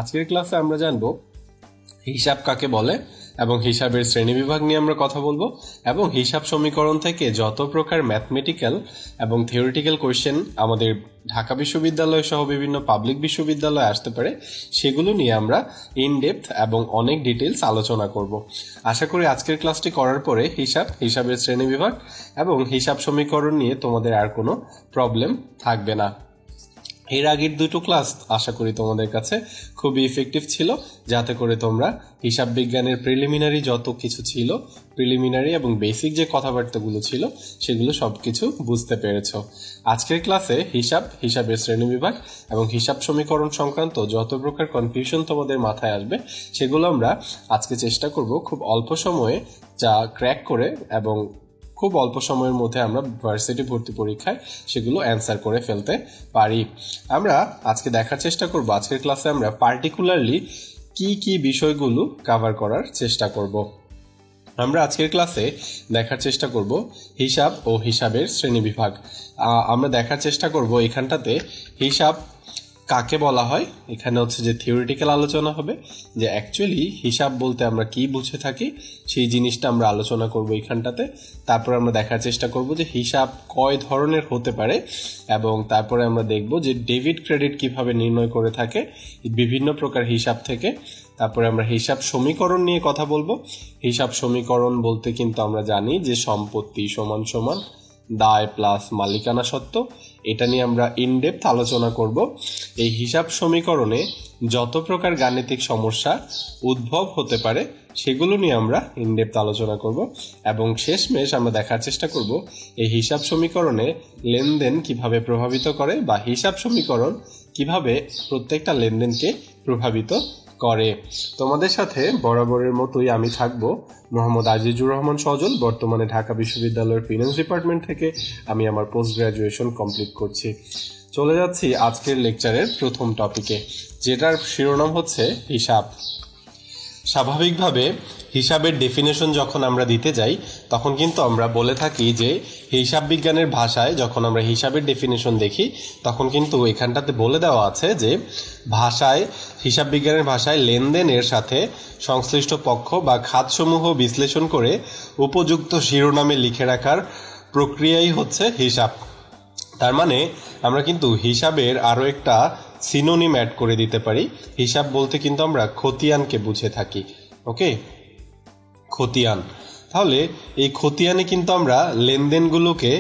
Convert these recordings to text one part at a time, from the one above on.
আজকের ক্লাসে আমরা জানব হিসাব কাকে বলে এবং হিসাবের শ্রেণীবিভাগ নিয়ে আমরা কথা বলবো এবং হিসাব সমীকরণ থেকে যত প্রকার ম্যাথমেটিক্যাল এবং থিওরিটিক্যাল কোয়েশ্চেন আমাদের ঢাকা বিশ্ববিদ্যালয় সহ বিভিন্ন পাবলিক বিশ্ববিদ্যালয়ে আসতে পারে সেগুলো নিয়ে আমরা ইন ডেপথ এবং অনেক ডিটেইলস আলোচনা করব। আশা করি আজকের ক্লাসটি করার পরে হিসাবের শ্রেণীবিভাগ এবং হিসাব সমীকরণ নিয়ে তোমাদের আর কোনো প্রবলেম থাকবে না। এর আগের দুটো ক্লাস আশা করি তোমাদের কাছে খুবই ইফেক্টিভ ছিল, যাতে করে তোমরা হিসাব বিজ্ঞানের প্রিলিমিনারি যত কিছু ছিল, প্রিলিমিনারি এবং বেসিক যে কথাবার্তাগুলো ছিল সেগুলো সবকিছু বুঝতে পেরেছো। আজকের ক্লাসে হিসাবের শ্রেণীবিভাগ এবং হিসাব সমীকরণ সংক্রান্ত যত প্রকার কনফিউশন তোমাদের মাথায় আসবে সেগুলো আমরা আজকে চেষ্টা করব খুব অল্প সময়ে যা ক্র্যাক করে এবং খুব অল্প সময়ের মধ্যে আমরা ভার্সিটি ভর্তি পরীক্ষায় সেগুলো অ্যান্সার করে ফেলতে পারি। আমরা আজকে দেখার চেষ্টা করব আজকের ক্লাসে আমরা পার্টিকুলারলি কি বিষয়গুলো কভার করার চেষ্টা করব। আমরা আজকের ক্লাসে দেখার চেষ্টা করব হিসাব ও হিসাবের শ্রেণীবিভাগ। আমরা দেখার চেষ্টা করব এখানটাতে হিসাব কাকে বলা হয়, এখানে হচ্ছে যে থিওরিটিক্যাল আলোচনা হবে যে অ্যাকচুয়ালি হিসাব বলতে আমরা কি বুঝে থাকি সেই জিনিসটা আমরা আলোচনা করব এখানটাতে। তারপর আমরা দেখার চেষ্টা করব যে হিসাব কয় ধরনের হতে পারে এবং তারপরে আমরা দেখব যে ডেবিট ক্রেডিট কিভাবে নির্ণয় করে থাকে বিভিন্ন প্রকার হিসাব থেকে। তারপরে আমরা হিসাব সমীকরণ নিয়ে কথা বলবো। হিসাব সমীকরণ বলতে কিন্তু আমরা জানি যে সম্পত্তি সমান সমান দায় প্লাস মালিকানা সত্ত্ব, এটা নিয়ে আমরা ইনডেপথ আলোচনা করব। এই হিসাব সমীকরণে যত প্রকার গাণিতিক সমস্যা উদ্ভব হতে পারে সেগুলো নিয়ে আমরা ইনডেপথ আলোচনা করব এবং শেষমেশ আমরা দেখার চেষ্টা করব এই হিসাব সমীকরণে লেনদেন কিভাবে প্রভাবিত করে বা হিসাব সমীকরণ কিভাবে প্রত্যেকটা লেনদেনকে প্রভাবিত করে। তোমাদের সাথে বরাবরের মতোই আমি থাকব মোহাম্মদ আজিজুর রহমান সজল, বর্তমানে ঢাকা বিশ্ববিদ্যালয়ের ফিনান্স ডিপার্টমেন্ট থেকে আমি আমার পোস্ট গ্রাজুয়েশন কমপ্লিট করছি। চলে যাচ্ছি আজকের লেকচারের প্রথম টপিকে, যেটার শিরোনাম হচ্ছে হিসাব। স্বাভাবিকভাবে হিসাবের ডেফিনেশন যখন আমরা দিতে যাই তখন কিন্তু আমরা বলে থাকি যে হিসাব বিজ্ঞানের ভাষায় যখন আমরা হিসাবের ডেফিনেশন দেখি তখন কিন্তু এখানটাতে বলে দেওয়া আছে যে হিসাব বিজ্ঞানের ভাষায় লেনদেনের সাথে সংশ্লিষ্ট পক্ষ বা খাতসমূহ বিশ্লেষণ করে উপযুক্ত শিরোনামে লিখে রাখার প্রক্রিয়াই হচ্ছে হিসাব। তার মানে আমরা কিন্তু হিসাবের আরও একটা সিনোনিম অ্যাড করে দিতে পারি। হিসাব বলতে কিন্তু আমরা খতিয়ানকে বুঝে থাকি। ওকে, খতিয়ান। তাহলে এই খতিয়ানে কিন্তু আমরা লেনদেনগুলোকে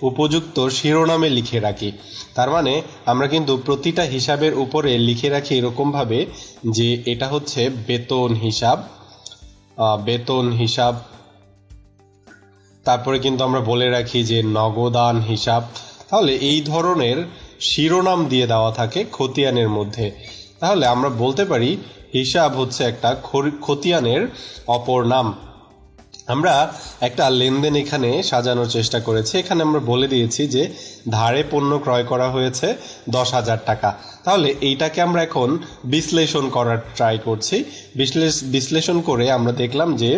উপযুক্ত শিরোনামে লিখে রাখি। তার মানে আমরা কিন্তু প্রতিটা হিসাবের উপরে লিখে রাখি এরকমভাবে যে এটা হচ্ছে বেতন হিসাব। তারপরে কিন্তু আমরা বলে রাখি যে নগদান হিসাব। তাহলে এই ধরনের শিরোনাম দিয়ে দেওয়া থাকে খতিয়ানের মধ্যে। তাহলে আমরা বলতে পারি হিসাব হচ্ছে একটা খতিয়ানের অপর নাম। আমরা একটা লেনদেন এখানে সাজানোর চেষ্টা করেছি। এখানে আমরা বলে দিয়েছি যে ধারে পণ্য ক্রয় করা হয়েছে 10,000 টাকা। তাহলে এইটাকে আমরা এখন বিশ্লেষণ করার ট্রাই করছি। বিশ্লেষণ করে আমরা দেখলাম যে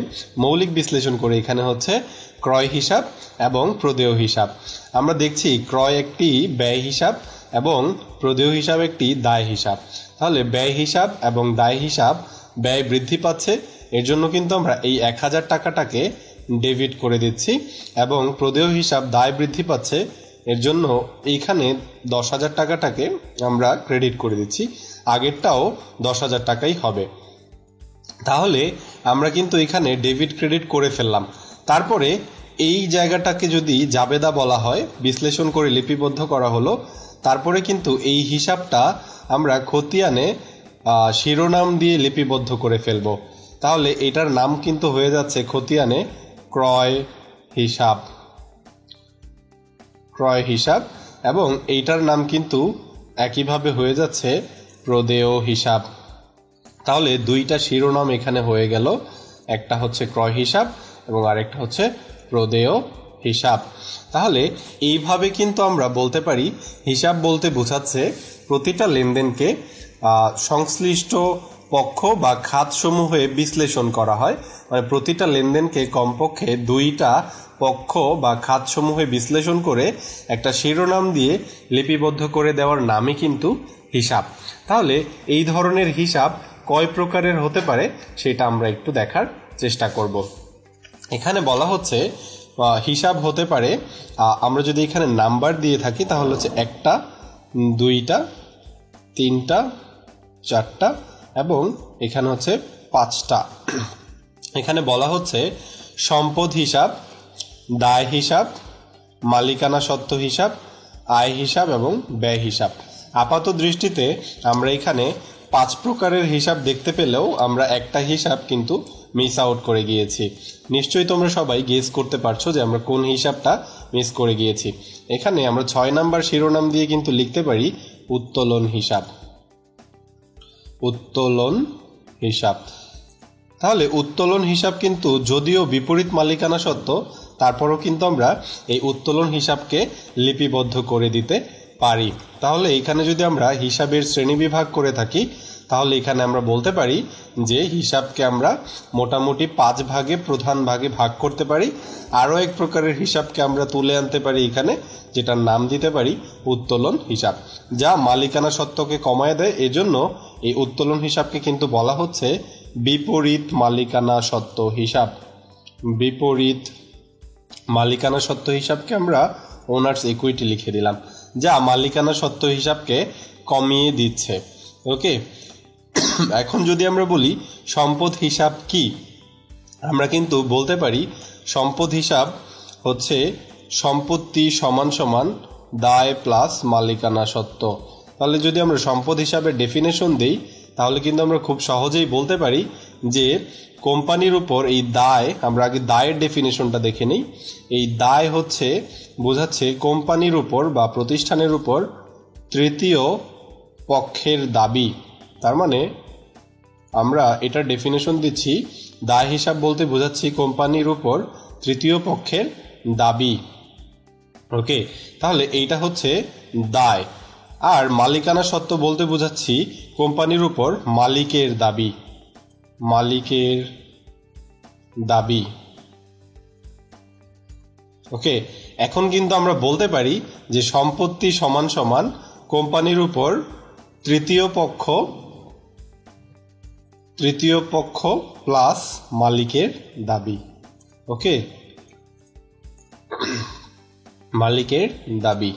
মৌলিক বিশ্লেষণ করে এখানে হচ্ছে ক্রয় হিসাব এবং প্রদেয় হিসাব। আমরা দেখছি ক্রয় একটি ব্যয় হিসাব এবং প্রদেয় হিসাব একটি দায় হিসাব। তাহলে ব্যয় হিসাব এবং দায় হিসাব ব্যয় বৃদ্ধি পাচ্ছে, এর জন্য কিন্তু আমরা এই 1,000 টাকাটাকে ডেবিট করে দিচ্ছি এবং প্রদেয় হিসাব দায় বৃদ্ধি পাচ্ছে, এর জন্য এইখানে 10,000 টাকাটাকে আমরা ক্রেডিট করে দিচ্ছি। আগেরটাও 10,000 টাকাই হবে। তাহলে আমরা কিন্তু এখানে ডেবিট ক্রেডিট করে ফেললাম। তারপরে এই জায়গাটাকে যদি জাবেদা বলা হয়, বিশ্লেষণ করে লিপিবদ্ধ করা হলো, তারপরে কিন্তু এই হিসাবটা আমরা খতিয়ানে শিরোনাম দিয়ে লিপিবদ্ধ করে ফেলব। তাহলে এটার নাম কিন্তু হয়ে যাচ্ছে খতিয়ানে ক্রয় হিসাব এবং এইটার নাম কিন্তু একইভাবে হয়ে যাচ্ছে প্রদেয় হিসাব। তাহলে দুইটা শিরোনাম এখানে হয়ে গেল, একটা হচ্ছে ক্রয় হিসাব এবং আরেকটা হচ্ছে প্রদেয় হিসাব। তাহলে এইভাবে কিন্তু আমরা বলতে পারি হিসাব বলতে বোঝাচ্ছে প্রতিটা লেনদেনকে সংশ্লিষ্ট পক্ষ বা খাতসমূহে বিশ্লেষণ করা হয়। মানে প্রতিটা লেনদেনকে কমপক্ষে দুইটা পক্ষ বা খাতসমূহে বিশ্লেষণ করে একটা শিরোনাম দিয়ে লিপিবদ্ধ করে দেওয়ার নামই কিন্তু হিসাব। তাহলে এই ধরনের হিসাব কয় প্রকারের হতে পারে সেটা আমরা একটু দেখার চেষ্টা করব। এখানে বলা হচ্ছে হিসাব হতে পারে, আমরা যদি এখানে নাম্বার দিয়ে থাকি তাহলে হচ্ছে 1টা 2টা 3টা 4টা এবং এখানে হচ্ছে 5টা। এখানে বলা হচ্ছে সম্পদ হিসাব, দায় হিসাব, মালিকানা সত্ত্ব হিসাব, আয় হিসাব এবং ব্যয় হিসাব। আপাত দৃষ্টিতে আমরা এখানে 5 প্রকারের হিসাব দেখতে পেলেও আমরা একটা হিসাব কিন্তু মিস আউট করে গিয়েছি। নিশ্চয়ই তোমরা সবাই গেস করতে পারছো যে আমরা কোন হিসাবটা মিস করে গিয়েছি। এখানে আমরা 6 নাম্বার শিরোনাম দিয়ে কিন্তু লিখতে পারি উত্তোলন হিসাব। উত্তোলন হিসাব। তাহলে উত্তোলন হিসাব কিন্তু যদিও বিপরীত মালিকানা সত্ত্ব, তারপরও কিন্তু আমরা এই উত্তোলন হিসাবকে লিপিবদ্ধ করে দিতে পারি। তাহলে এখানে যদি আমরা হিসাবের শ্রেণীবিভাগ করে থাকি তাহলে এখানে আমরা বলতে পারি যে হিসাবকে আমরা মোটামুটি 5 ভাগে প্রধান ভাগে ভাগ করতে পারি। আরও এক প্রকারের হিসাবকে আমরা তুলে আনতে পারি এখানে, যেটার নাম দিতে পারি উত্তোলন হিসাব, যা মালিকানা সত্ত্বকে কমায় দেয়। এজন্য এই উত্তোলন হিসাবকে কিন্তু বলা হচ্ছে বিপরীত মালিকানা সত্ত্ব হিসাব। বিপরীত মালিকানা সত্ত্ব হিসাবকে আমরা ওনার্স ইকুইটি লিখে দিলাম, যা মালিকানা সত্ত্ব হিসাবকে কমিয়ে দিচ্ছে। ওকে, এখন যদি আমরা বলি সম্পদ হিসাব কি, আমরা কিন্তু বলতে পারি সম্পদ হিসাব হচ্ছে সম্পত্তি সমান সমান দায় প্লাস মালিকানা সত্ত্ব। তাহলে যদি আমরা সম্পদ হিসাবে ডেফিনেশন দিই তাহলে কিন্তু আমরা খুব সহজেই বলতে পারি যে কোম্পানির উপর এই দায়, আমরা আগে দায়ের ডেফিনেশনটা দেখে নিই। এই দায় হচ্ছে বোঝাচ্ছে কোম্পানির উপর বা প্রতিষ্ঠানের উপর তৃতীয় পক্ষের দাবি। তার মানে আমরা এটার ডেফিনেশন দিচ্ছি, দায় হিসাব বলতে বোঝাচ্ছি কোম্পানির উপর তৃতীয় পক্ষের দাবি। ওকে, তাহলে এইটা হচ্ছে দায়। আর মালিকানা সত্ত্ব বলতে বোঝাচ্ছি কোম্পানির উপর মালিকের দাবি। মালিকের দাবি। ওকে, এখন কিন্তু আমরা বলতে পারি যে সম্পত্তি সমান সমান কোম্পানির উপর তৃতীয় পক্ষ প্লাস মালিকের দাবি। ওকে, মালিকের দাবি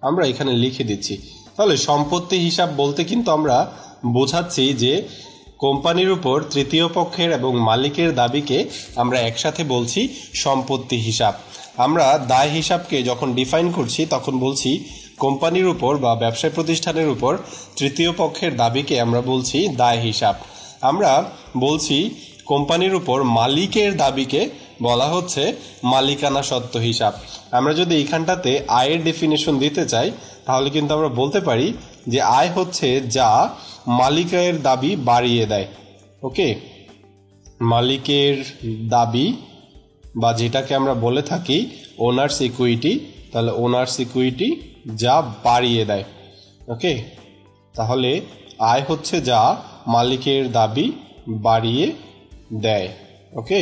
আমরা এখানে লিখে দিচ্ছি। তাহলে সম্পত্তি হিসাব বলতে কিন্তু আমরা বোঝাচ্ছি যে কোম্পানির উপর তৃতীয় পক্ষের এবং মালিকের দাবিকে আমরা একসাথে বলছি সম্পত্তি হিসাব। আমরা দায় হিসাবকে যখন ডিফাইন করছি তখন বলছি কোম্পানির উপর বা ব্যবসায় প্রতিষ্ঠানের উপর তৃতীয় পক্ষের দাবিকে আমরা বলছি দায় হিসাব। আমরা বলছি কোম্পানির উপর মালিকের দাবিকে বলা হচ্ছে মালিকানা সত্ত্ব হিসাব। আমরা যদি এখানটাতে আয়ের ডেফিনেশন দিতে চাই তাহলে কিন্তু আমরা বলতে পারি যে আয় হচ্ছে যা মালিকের দাবি বাড়িয়ে দেয়। ওকে, মালিকের দাবি বা যেটাকে আমরা বলে থাকি ওনার্স ইকুইটি, তাহলে ওনার্স ইকুইটি যা বাড়িয়ে দেয়। ওকে, তাহলে আয় হচ্ছে যা মালিকের দাবি বাড়িয়ে দেয়। ওকে,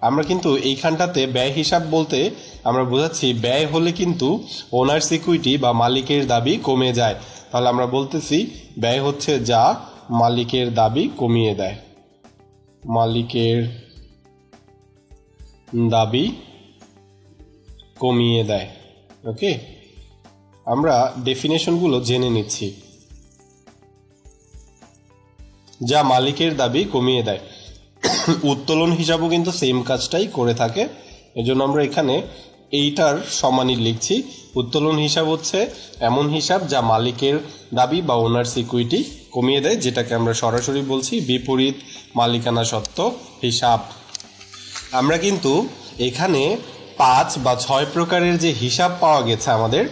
আমরা কিন্তু এইখানটাতে ব্যয় হিসাব বলতে আমরা বোঝাচ্ছি ব্যয় হলে কিন্তু ওনার্স ইকুইটি বা মালিকের দাবি কমে যায়। তাহলে আমরা বলতেছি ব্যয় হচ্ছে যা মালিকের দাবি কমিয়ে দেয়। মালিকের দাবি কমিয়ে দেয়। ওকে, আমরা ডেফিনেশনগুলো জেনে নিচ্ছি। যা মালিকের দাবি কমিয়ে দেয়। উত্তোলন হিসাবও কিন্তু সেম কাজটাই করে থাকে, এজন্য আমরা এখানে এইটার সমানই লিখছি। উত্তোলন হিসাব হচ্ছে এমন হিসাব যা মালিকের দাবি বা ওনার্স ইকুইটি কমিয়ে দেয়, যেটাকে আমরা সরাসরি বলছি বিপরীত মালিকানা সত্ত্ব হিসাব। আমরা কিন্তু এখানে 5 বা 6 প্রকারের যে হিসাব পাওয়া গেছে আমাদের,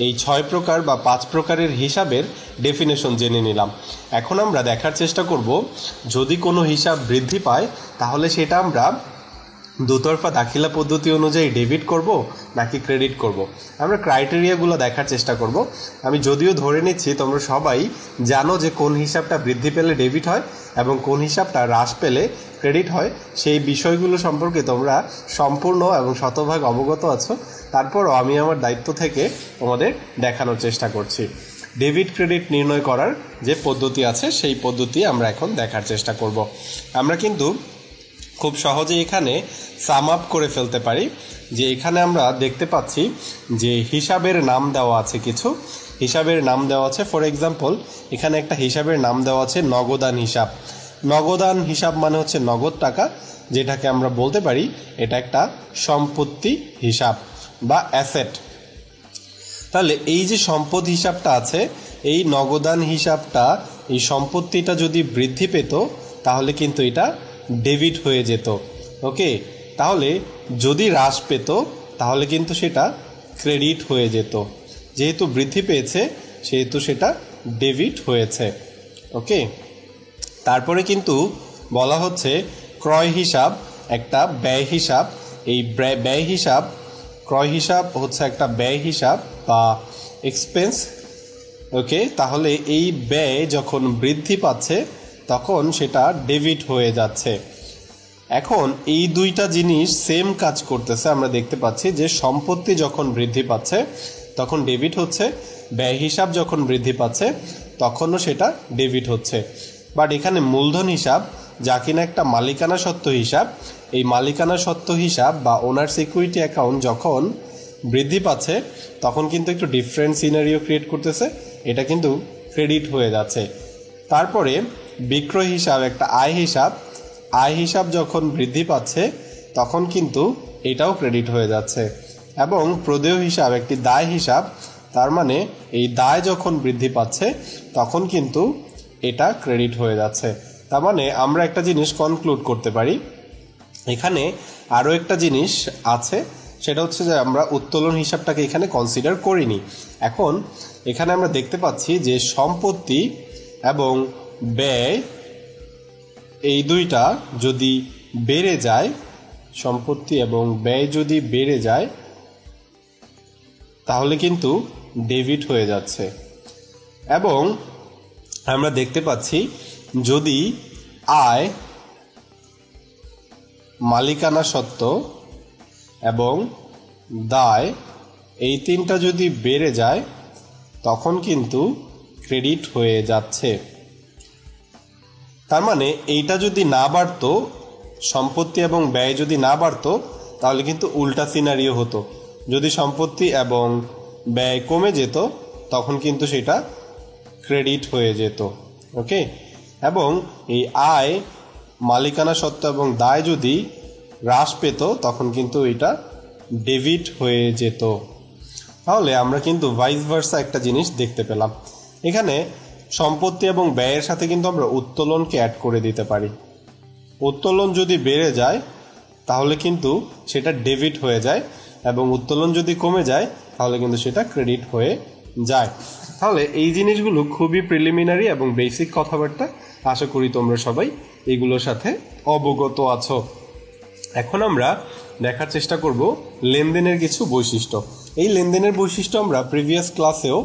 এই 6 প্রকার বা 5 প্রকারের হিসাবের ডেফিনেশন জেনে নিলাম। এখন আমরা দেখার চেষ্টা করব যদি কোনো হিসাব বৃদ্ধি পায় তাহলে সেটা আমরা দুতরফা দাখিলা পদ্ধতি অনুযায়ী ডেবিট করব নাকি ক্রেডিট করব, আমরা ক্রাইটেরিয়াগুলো দেখার চেষ্টা করব। আমি যদিও ধরে নিচ্ছি তোমরা সবাই জানো যে কোন হিসাবটা বৃদ্ধি পেলে ডেবিট হয় এবং কোন হিসাবটা হ্রাস পেলে ক্রেডিট হয়, সেই বিষয়গুলো সম্পর্কে তোমরা সম্পূর্ণ এবং শতভাগ অবগত আছো। তারপরও আমি আমার দায়িত্ব থেকে তোমাদের দেখানোর চেষ্টা করছি। ডেবিট ক্রেডিট নির্ণয় করার যে পদ্ধতি আছে সেই পদ্ধতি আমরা এখন দেখার চেষ্টা করব। আমরা কিন্তু খুব সহজে এখানে সাম আপ করে ফেলতে পারি যে এখানে আমরা দেখতে পাচ্ছি যে হিসাবের নাম দেওয়া আছে, কিছু হিসাবের নাম দেওয়া আছে। ফর এক্সাম্পল এখানে একটা হিসাবের নাম দেওয়া আছে নগদান হিসাব। নগদান হিসাব মানে হচ্ছে নগদ টাকা, যেটাকে আমরা বলতে পারি এটা একটা সম্পত্তি হিসাব বা অ্যাসেট। তাহলে এই যে সম্পদ হিসাবটা আছে, এই নগদান হিসাবটা, এই সম্পত্তিটা যদি বৃদ্ধি পেত তাহলে কিন্তু এটা ডেবিট হয়ে যেত। ওকে, তাহলে যদি হ্রাস পেত তাহলে কিন্তু সেটা ক্রেডিট হয়ে যেত। যেহেতু বৃদ্ধি পেয়েছে সেহেতু সেটা ডেবিট হয়েছে। ওকে, তারপরে কিন্তু বলা হচ্ছে ক্রয় হিসাব একটা ব্যয় হিসাব। এই ব্যয় হিসাব, ক্রয় হিসাব হচ্ছে একটা ব্যয় হিসাব বা এক্সপেন্স। ওকে, তাহলে এই ব্যয় যখন বৃদ্ধি পাচ্ছে তখন সেটা ডেবিট হয়ে যাচ্ছে। এখন এই দুইটা জিনিস সেম কাজ করতেছে। আমরা দেখতে পাচ্ছি যে সম্পত্তি যখন বৃদ্ধি পাচ্ছে তখন ডেবিট হচ্ছে, ব্যয় হিসাব যখন বৃদ্ধি পাচ্ছে তখনও সেটা ডেবিট হচ্ছে। বাট এখানে মূলধন হিসাব, যা কিনা একটা মালিকানা সত্ত্ব হিসাব, এই মালিকানা সত্ত্ব হিসাব বা ওনার সিকিউরিটি অ্যাকাউন্ট যখন বৃদ্ধি পাচ্ছে তখন কিন্তু একটু ডিফারেন্ট সিনারিও ক্রিয়েট করতেছে, এটা কিন্তু ক্রেডিট হয়ে যাচ্ছে। তারপরে বিক্রয় হিসাব একটা আয় হিসাব, আয় হিসাব যখন বৃদ্ধি পাচ্ছে তখন কিন্তু এটাও ক্রেডিট হয়ে যাচ্ছে। এবং প্রদেয় হিসাব একটি দায় হিসাব, তার মানে এই দায় যখন বৃদ্ধি পাচ্ছে তখন কিন্তু এটা ক্রেডিট হয়ে যাচ্ছে। তার মানে আমরা একটা জিনিস কনক্লুড করতে পারি, এখানে আরও একটা জিনিস আছে, সেটা হচ্ছে যে আমরা উত্তোলন হিসাবটাকে এখানে কনসিডার করিনি। এখন এখানে আমরা দেখতে পাচ্ছি যে সম্পত্তি এবং ব্যয় এই দুইটা যদি বেড়ে যায়, সম্পত্তি এবং ব্যয় যদি বেড়ে যায় তাহলে কিন্তু ডেবিট হয়ে যাচ্ছে। এবং আমরা দেখতে পাচ্ছি যদি আয়, মালিকানা সত্ত্ব এবং দায় এই তিনটা যদি বেড়ে যায় তখন কিন্তু ক্রেডিট হয়ে যাচ্ছে। তার মানে এইটা যদি না বাড়তো, সম্পত্তি এবং ব্যয় যদি না বাড়তো তাহলে কিন্তু উল্টা সিনারিও হতো। যদি সম্পত্তি এবং ব্যয় কমে যেত তখন কিন্তু সেটা ক্রেডিট হয়ে যেত। ওকে, এবং এই আয়, মালিকানা সত্ত্ব এবং দায় যদি হ্রাস পেত তখন কিন্তু এটা ডেবিট হয়ে যেত। তাহলে আমরা কিন্তু ভাইস ভার্সা একটা জিনিস দেখতে পেলাম। এখানে সম্পত্তি এবং ব্যয়ের সাথে কিন্তু আমরা উত্তোলনকে অ্যাড করে দিতে পারি। উত্তোলন যদি বেড়ে যায় তাহলে কিন্তু সেটা ডেবিট হয়ে যায় এবং উত্তোলন যদি কমে যায় তাহলে কিন্তু সেটা ক্রেডিট হয়ে যায়। তাহলে এই জিনিসগুলো খুবই প্রিলিমিনারি এবং বেসিক কথাবার্তা, আশা করি তোমরা সবাই এগুলোর সাথে অবগত আছো। এখন আমরা দেখার চেষ্টা করব লেনদেনের কিছু বৈশিষ্ট্য। এই লেনদেনের বৈশিষ্ট্য আমরা প্রিভিয়াস ক্লাসেও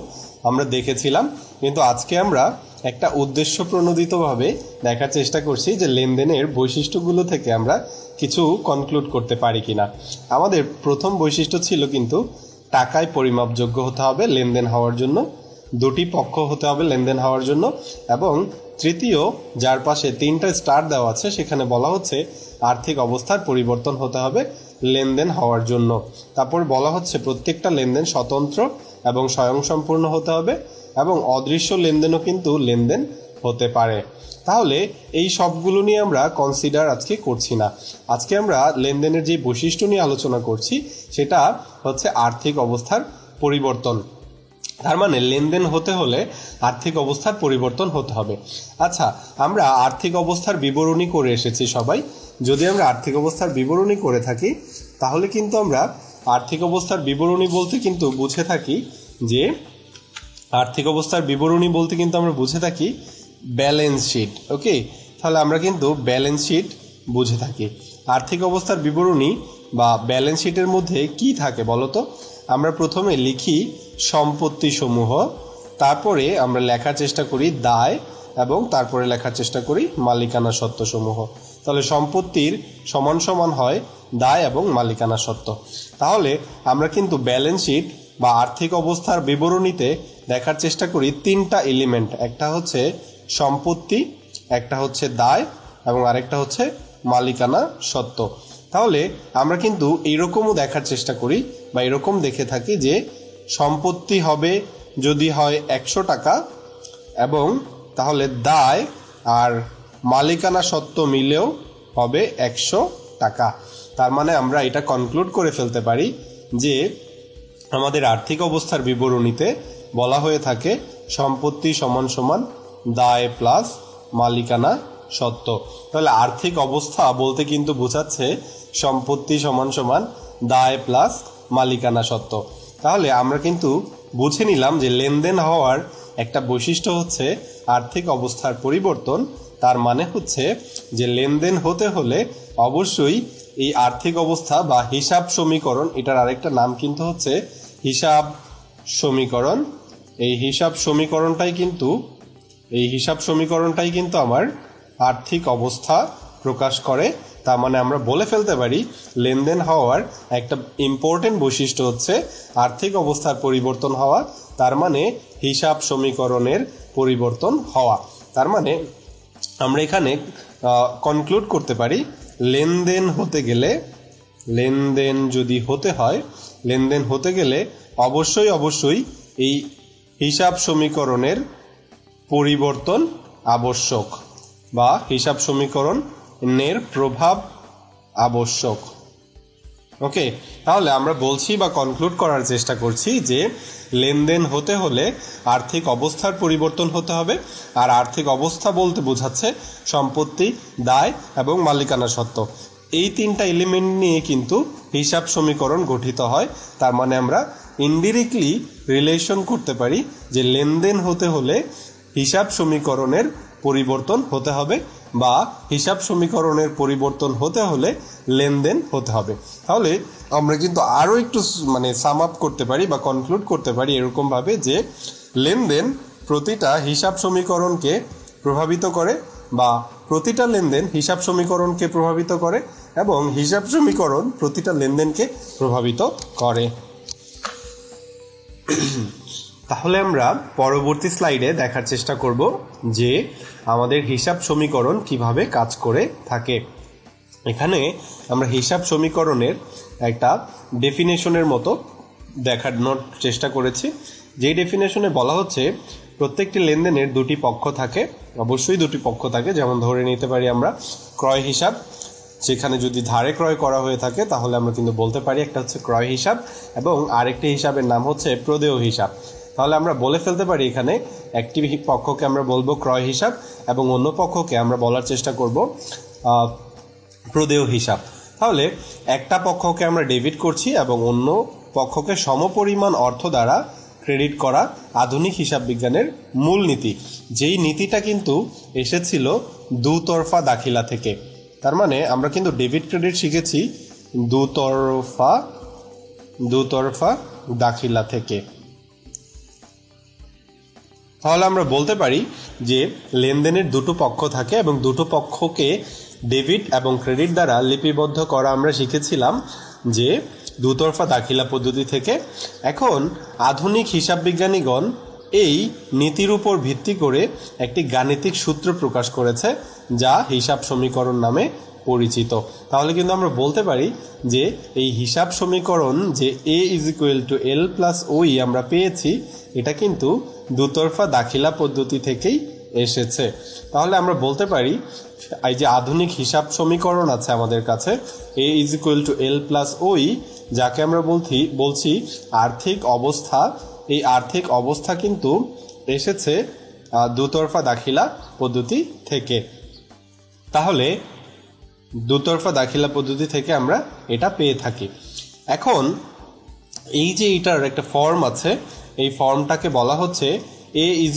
আমরা দেখেছিলাম, কিন্তু আজকে আমরা একটা উদ্দেশ্য প্রণোদিতভাবে দেখার চেষ্টা করছি যে লেনদেনের বৈশিষ্ট্যগুলো থেকে আমরা কিছু কনক্লুড করতে পারি কিনা। আমাদের প্রথম বৈশিষ্ট্য ছিল কিন্তু টাকায় পরিমাপযোগ্য হতে হবে লেনদেন হওয়ার জন্য, দুটি পক্ষ হতে হবে লেনদেন হওয়ার জন্য, এবং তৃতীয় যার পাশে 3টা স্টার দেওয়া আছে সেখানে বলা হচ্ছে আর্থিক অবস্থার পরিবর্তন হতে হবে লেনদেন হওয়ার জন্য। তারপর বলা হচ্ছে প্রত্যেকটা লেনদেন স্বতন্ত্র এবং স্বয়ংসম্পূর্ণ হতে হবে এবং অদৃশ্য লেনদেনও কিন্তু লেনদেন হতে পারে। তাহলে এই সবগুলো নিয়ে আমরা কনসিডার আজকে করছি না। আজকে আমরা লেনদেনের যে বৈশিষ্ট্য নিয়ে আলোচনা করছি সেটা হচ্ছে আর্থিক অবস্থার পরিবর্তন। তার মানে লেনদেন হতে হলে আর্থিক অবস্থার পরিবর্তন হতে হবে। আচ্ছা, আমরা আর্থিক অবস্থার বিবরণী করে এসেছি সবাই। যদি আমরা আর্থিক অবস্থার বিবরণী করে থাকি তাহলে কিন্তু আমরা আর্থিক অবস্থার বিবরণী বলতে কিন্তু বুঝে থাকি যে আর্থিক অবস্থার বিবরণী বলতে কিন্তু আমরা বুঝে থাকি ব্যালেন্স শিট। ওকে, তাহলে আমরা কিন্তু ব্যালেন্স শিট বুঝে থাকি। আর্থিক অবস্থার বিবরণী বা ব্যালেন্স শিটের মধ্যে কি থাকে বলো তো? আমরা প্রথমে লিখি সম্পত্তি সমূহ, তারপরে আমরা লেখার চেষ্টা করি দায়, এবং তারপরে লেখার চেষ্টা করি মালিকানা সত্ত্ব সমূহ। তাহলে সম্পত্তির সমান সমান হয় দায় এবং মালিকানা সত্ত্ব। তাহলে আমরা কিন্তু ব্যালেন্স শিট বা আর্থিক অবস্থার বিবরণীতে দেখার চেষ্টা করি তিনটা এলিমেন্ট, একটা হচ্ছে সম্পত্তি, একটা হচ্ছে দায়, এবং আরেকটা হচ্ছে মালিকানা সত্ত্ব। তাহলে আমরা কিন্তু এইরকমও দেখার চেষ্টা করি বা এরকম দেখে থাকি যে সম্পত্তি হবে যদি হয় 100 টাকা, এবং তাহলে দায় আর মালিকানা সত্ত্ব মিলেও হবে 100 টাকা। তার মানে আমরা এটা কনক্লুড করে ফেলতে পারি যে আমাদের আর্থিক অবস্থার বিবরণীতে বলা হয়ে থাকে সম্পত্তি সমান সমান দায় প্লাস মালিকানা সত্ত্ব। তাহলে আর্থিক অবস্থা বলতে কিন্তু বোঝাচ্ছে সম্পত্তি সমান সমান দায় প্লাস মালিকানা সত্ত্ব। তাহলে আমরা কিন্তু বুঝে নিলাম যে লেনদেন হওয়ার একটা বৈশিষ্ট্য হচ্ছে আর্থিক অবস্থার পরিবর্তন। তার মানে হচ্ছে যে লেনদেন হতে হলে অবশ্যই এই আর্থিক অবস্থা বা হিসাব সমীকরণ, এটার আরেকটা নাম কিন্তু হচ্ছে হিসাব সমীকরণ। এই হিসাব সমীকরণটাই কিন্তু আমার আর্থিক অবস্থা প্রকাশ করে। তার মানে আমরা বলে ফেলতে পারি লেনদেন হওয়ার একটা ইম্পর্টেন্ট বৈশিষ্ট্য হচ্ছে আর্থিক অবস্থার পরিবর্তন হওয়া, তার মানে হিসাব সমীকরণের পরিবর্তন হওয়া। তার মানে আমরা এখানে কনক্লুড করতে পারি লেনদেন হতে গেলে অবশ্যই এই হিসাব সমীকরণের পরিবর্তন আবশ্যক বা হিসাব সমীকরণের প্রভাব আবশ্যক। ওকে, তাহলে আমরা বলছি বা কনক্লুড করার চেষ্টা করছি যে লেনদেন হতে হলে আর্থিক অবস্থার পরিবর্তন হতে হবে, আর আর্থিক অবস্থা বলতে বোঝাচ্ছে সম্পত্তি, দায় এবং মালিকানা সত্ত্ব। এই তিনটা এলিমেন্ট নিয়ে কিন্তু হিসাব সমীকরণ গঠিত হয়। তার মানে আমরা ইনডিরেক্টলি রিলেশন করতে পারি যে লেনদেন হতে হলে হিসাব সমীকরণের পরিবর্তন হতে হবে, বা হিসাব সমীকরণের পরিবর্তন হতে হলে লেনদেন হতে হবে। তাহলে আমরা কিন্তু আরও একটু সাম আপ করতে পারি বা কনক্লুড করতে পারি এরকমভাবে যে লেনদেন প্রতিটা হিসাব সমীকরণকে প্রভাবিত করে, বা প্রতিটা লেনদেন হিসাব সমীকরণকে প্রভাবিত করে, এবং হিসাব সমীকরণ প্রতিটা লেনদেনকে প্রভাবিত করে। তাহলে আমরা পরবর্তী স্লাইডে দেখার চেষ্টা করব যে আমাদের হিসাব সমীকরণ কিভাবে কাজ করে থাকে। এখানে আমরা হিসাব সমীকরণের একটা ডেফিনেশনের মতো দেখানোর চেষ্টা করেছি। যেই ডেফিনেশনে বলা হচ্ছে প্রত্যেকটি লেনদেনের দুটি পক্ষ থাকে, অবশ্যই দুটি পক্ষ থাকে। যেমন ধরে নিতে পারি আমরা ক্রয় হিসাব, যেখানে যদি ধারে ক্রয় করা হয়ে থাকে তাহলে আমরা কিন্তু বলতে পারি একটা হচ্ছে ক্রয় হিসাব, এবং আরেকটি হিসাবের নাম হচ্ছে প্রদেয় হিসাব। তাহলে আমরা বলে ফেলতে পারি এখানে একটি পক্ষকে আমরা বলবো ক্রয় হিসাব, এবং অন্য পক্ষকে আমরা বলার চেষ্টা করব প্রদেয় হিসাব। তাহলে একটা পক্ষকে আমরা ডেবিট করছি এবং অন্য পক্ষকে সমপরিমাণ অর্থ দ্বারা ক্রেডিট করা আধুনিক হিসাব বিজ্ঞানের মূলনীতি। যেই নীতিটা কিন্তু এসেছিল দুতরফা দাখিলা থেকে। তার মানে আমরা কিন্তু ডেবিট ক্রেডিট শিখেছি দুতরফা দাখিলা থেকে। তাহলে আমরা বলতে পারি যে লেনদেনের দুটো পক্ষ থাকে এবং দুটো পক্ষকে ডেবিট এবং ক্রেডিট দ্বারা লিপিবদ্ধ করা আমরা শিখেছিলাম যে দুতরফা দাখিলা পদ্ধতি থেকে। এখন আধুনিক হিসাব বিজ্ঞানীগণ এই নীতির উপর ভিত্তি করে একটি গাণিতিক সূত্র প্রকাশ করেছে যা হিসাব সমীকরণ নামে পরিচিত। তাহলে কিন্তু আমরা বলতে পারি যে এই হিসাব সমীকরণ যে A = L + OE আমরা পেয়েছি, এটা কিন্তু দুতরফা দাখিলা পদ্ধতি থেকেই এসেছে। তাহলে আমরা বলতে পারি এই যে আধুনিক হিসাব সমীকরণ আছে আমাদের কাছে A = L + OE, যাকে আমরা বলছি আর্থিক অবস্থা। এই আর্থিক অবস্থা কিন্তু এসেছে দুতরফা দাখিলা পদ্ধতি থেকে। তাহলে দুতরফা দাখিলা পদ্ধতি থেকে আমরা এটা পেয়ে থাকি। এখন এই যে এটার একটা ফর্ম আছে, এই ফর্মটাকে বলা হচ্ছে A =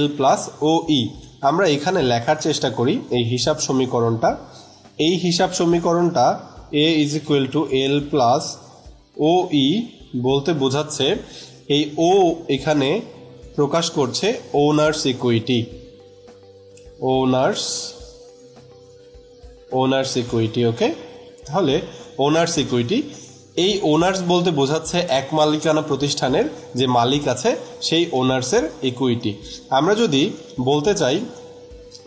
L + OE। আমরা এখানে লেখার চেষ্টা করি এই হিসাব সমীকরণটা এই হিসাব সমীকরণটা A is equal to L plus O E বলতে বোঝাচ্ছে এই ও এখানে প্রকাশ করছে owners' equity, owners' equity. Okay, তাহলে ওনার্স ইকুইটি, এই ওনার্স বলতে বোঝাচ্ছে এক মালিকানা প্রতিষ্ঠানের যে মালিক আছে সেই ওনার্সের ইকুইটি। আমরা যদি বলতে চাই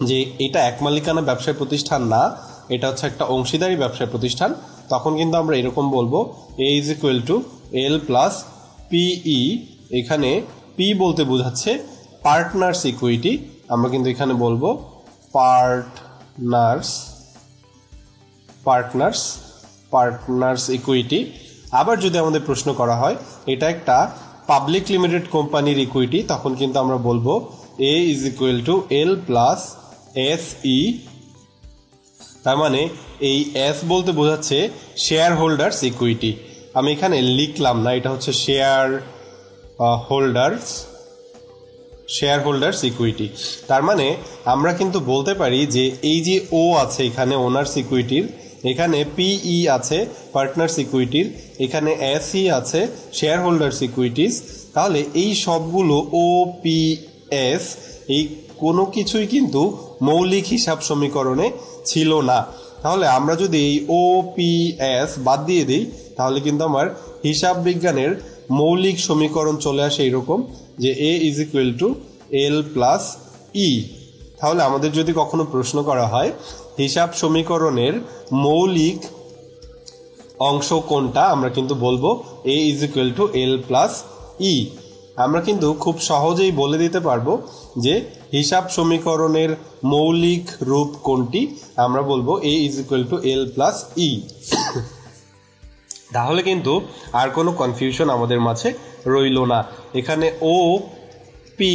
যে এটা এক মালিকানা ব্যবসায় প্রতিষ্ঠান না, এটা হচ্ছে একটা অংশীদারি ব্যবসায় প্রতিষ্ঠান, তখন কিন্তু আমরা এরকম বলবো A is equal to L plus P. এখানে পি বলতে বোঝাচ্ছে পার্টনার্স ইকুইটি, আমরা কিন্তু এখানে বলবো পার্টনার্স ইকুইটি। আবার যদি আমাদের প্রশ্ন করা হয় এটা একটা পাবলিক লিমিটেড কোম্পানির ইকুইটি, তখন কিন্তু আমরা বলবো A is equal to L plus S E. তার মানে এই এস বলতে বোঝাচ্ছে শেয়ার হোল্ডার্স ইকুইটি। আমি এখানে লিখলাম না, এটা হচ্ছে শেয়ার হোল্ডার্স ইকুইটি। তার মানে আমরা কিন্তু বলতে পারি যে এই যে ও আছে এখানে ওনার্স ইকুইটির, এখানে পিই আছে পার্টনার্স ইকুইটির, এখানে এসই আছে শেয়ার হোল্ডার্স ইকুইটিস, তাহলে এই সবগুলো ও পি এস এই কোনো কিছুই কিন্তু মৌলিক হিসাব সমীকরণে ছিল না। তাহলে আমরা যদি এই ও পি এস বাদ দিয়ে দিই তাহলে কিন্তু আমার হিসাব বিজ্ঞানের মৌলিক সমীকরণ চলে আসে এরকম যে A is equal to L plus E. তাহলে আমাদের যদি কখনো প্রশ্ন করা হয় হিসাব সমীকরণের মৌলিক অংশ কোনটা, আমরা কিন্তু বলবো A is equal to L plus E. আমরা কিন্তু খুব সহজেই বলে দিতে পারবো যে হিসাব সমীকরণের মৌলিক রূপ কোনটি, আমরা বলবো A is equal to L plus E. তাহলে কিন্তু আর কোনো কনফিউশন আমাদের মাঝে রইল না। এখানে ও পি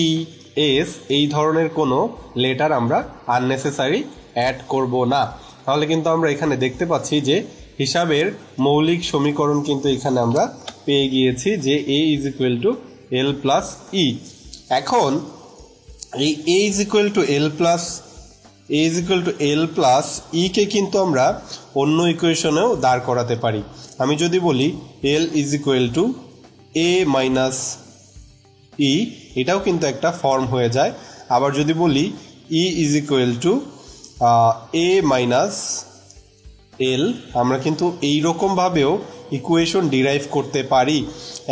এস এই ধরনের কোনো লেটার আমরা আননেসেসারি অ্যাড করব না। তাহলে কিন্তু আমরা এখানে দেখতে পাচ্ছি যে হিসাবের মৌলিক সমীকরণ কিন্তু এখানে আমরা পেয়ে গিয়েছি যে A is equal to L plus E. এখন এই A is equal to L plus E কে কিন্তু আমরা অন্য ইকুয়েশনেও দাঁড় করাতে পারি। আমি যদি বলি L is equal to A minus E, এটাও কিন্তু একটা ফর্ম হয়ে যায়। আবার যদি বলি E is equal to A minus L, আমরা কিন্তু এইরকমভাবেও ইকুয়েশন ডিরাইভ করতে পারি,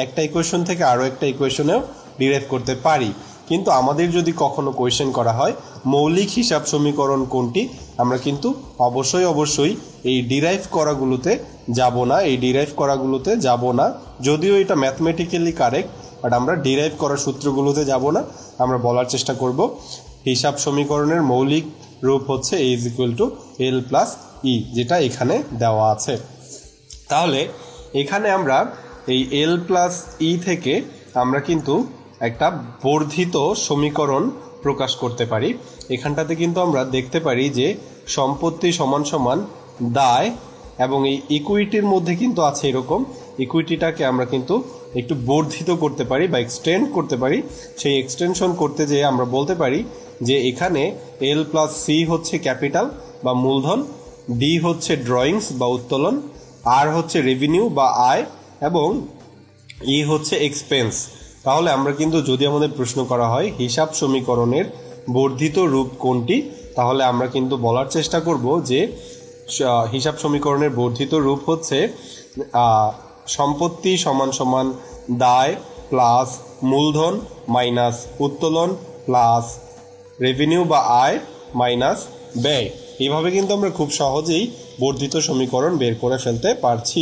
একটা ইকুয়েশন থেকে আরও একটা ইকুয়েশনেও ডিরাইভ করতে পারি। কিন্তু আমাদের যদি কখনো কোয়েশ্চেন করা হয় মৌলিক হিসাব সমীকরণ কোনটি, আমরা কিন্তু অবশ্যই এই ডিরাইভ করাগুলোতে যাব না। যদিও এটা ম্যাথমেটিক্যালি কারেক্ট, বাট আমরা ডিরাইভ করার সূত্রগুলোতে যাব না। আমরা বলার চেষ্টা করব হিসাব সমীকরণের মৌলিক রূপ হচ্ছে A is equal to L plus E, যেটা এখানে দেওয়া আছে। তাহলে এখানে আমরা এই এল প্লাস ই থেকে আমরা কিন্তু একটা বর্ধিত সমীকরণ প্রকাশ করতে পারি। এখানটাতে কিন্তু আমরা দেখতে পারি যে সম্পত্তি সমান সমান দায়, এবং এই ইকুইটির মধ্যে কিন্তু আছে এরকম, ইকুইটিটাকে আমরা কিন্তু একটু বর্ধিত করতে পারি বা এক্সটেন্ড করতে পারি। সেই এক্সটেনশন করতে যেয়ে আমরা বলতে পারি যে এখানে এল প্লাস সি হচ্ছে ক্যাপিটাল বা মূলধন, ডি হচ্ছে ড্রয়িংস বা উত্তোলন, আর হচ্ছে রেভিনিউ বা আয়, এবং ই হচ্ছে এক্সপেন্স। তাহলে আমরা কিন্তু যদি আমাদের প্রশ্ন করা হয় হিসাব সমীকরণের বর্ধিত রূপ কোনটি, তাহলে আমরা কিন্তু বলার চেষ্টা করব যে হিসাব সমীকরণের বর্ধিত রূপ হচ্ছে সম্পত্তি সমান সমান দায় প্লাস মূলধন মাইনাস উত্তোলন প্লাস রেভিনিউ বা আয় মাইনাস ব্যয়। এইভাবে কিন্তু আমরা খুব সহজেই বর্ধিত সমীকরণ বের করে ফেলতে পারছি।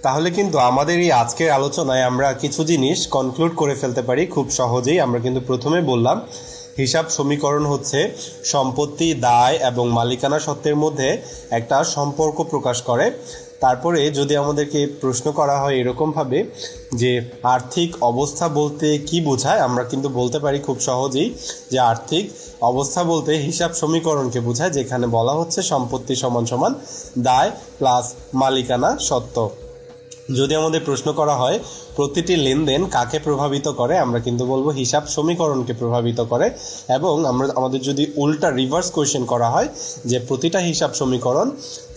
তাহলে কিন্তু আমাদের এই আজকের আলোচনায় আমরা কিছু জিনিস কনক্লুড করে ফেলতে পারি খুব সহজেই। আমরা কিন্তু প্রথমে বললাম হিসাব সমীকরণ হচ্ছে সম্পত্তি, দায় এবং মালিকানা সত্ত্বের মধ্যে একটা সম্পর্ক প্রকাশ করে। তারপরে যদি আমাদেরকে প্রশ্ন করা হয় এরকমভাবে যে আর্থিক অবস্থা বলতে কি বোঝায়, আমরা কিন্তু বলতে পারি খুব সহজেই যে আর্থিক অবস্থা বলতে হিসাব সমীকরণকে বোঝায়, যেখানে বলা হচ্ছে সম্পত্তি সমান সমান দায় প্লাস মালিকানা সত্ত্ব। যদি আমাদের প্রশ্ন করা হয় প্রতিটি লেনদেন কাকে প্রভাবিত করে, আমরা কিন্তু বলবো হিসাব সমীকরণকে প্রভাবিত করে। এবং আমাদের যদি উল্টা রিভার্স কোয়েশ্চেন করা হয় যে প্রতিটা হিসাব সমীকরণ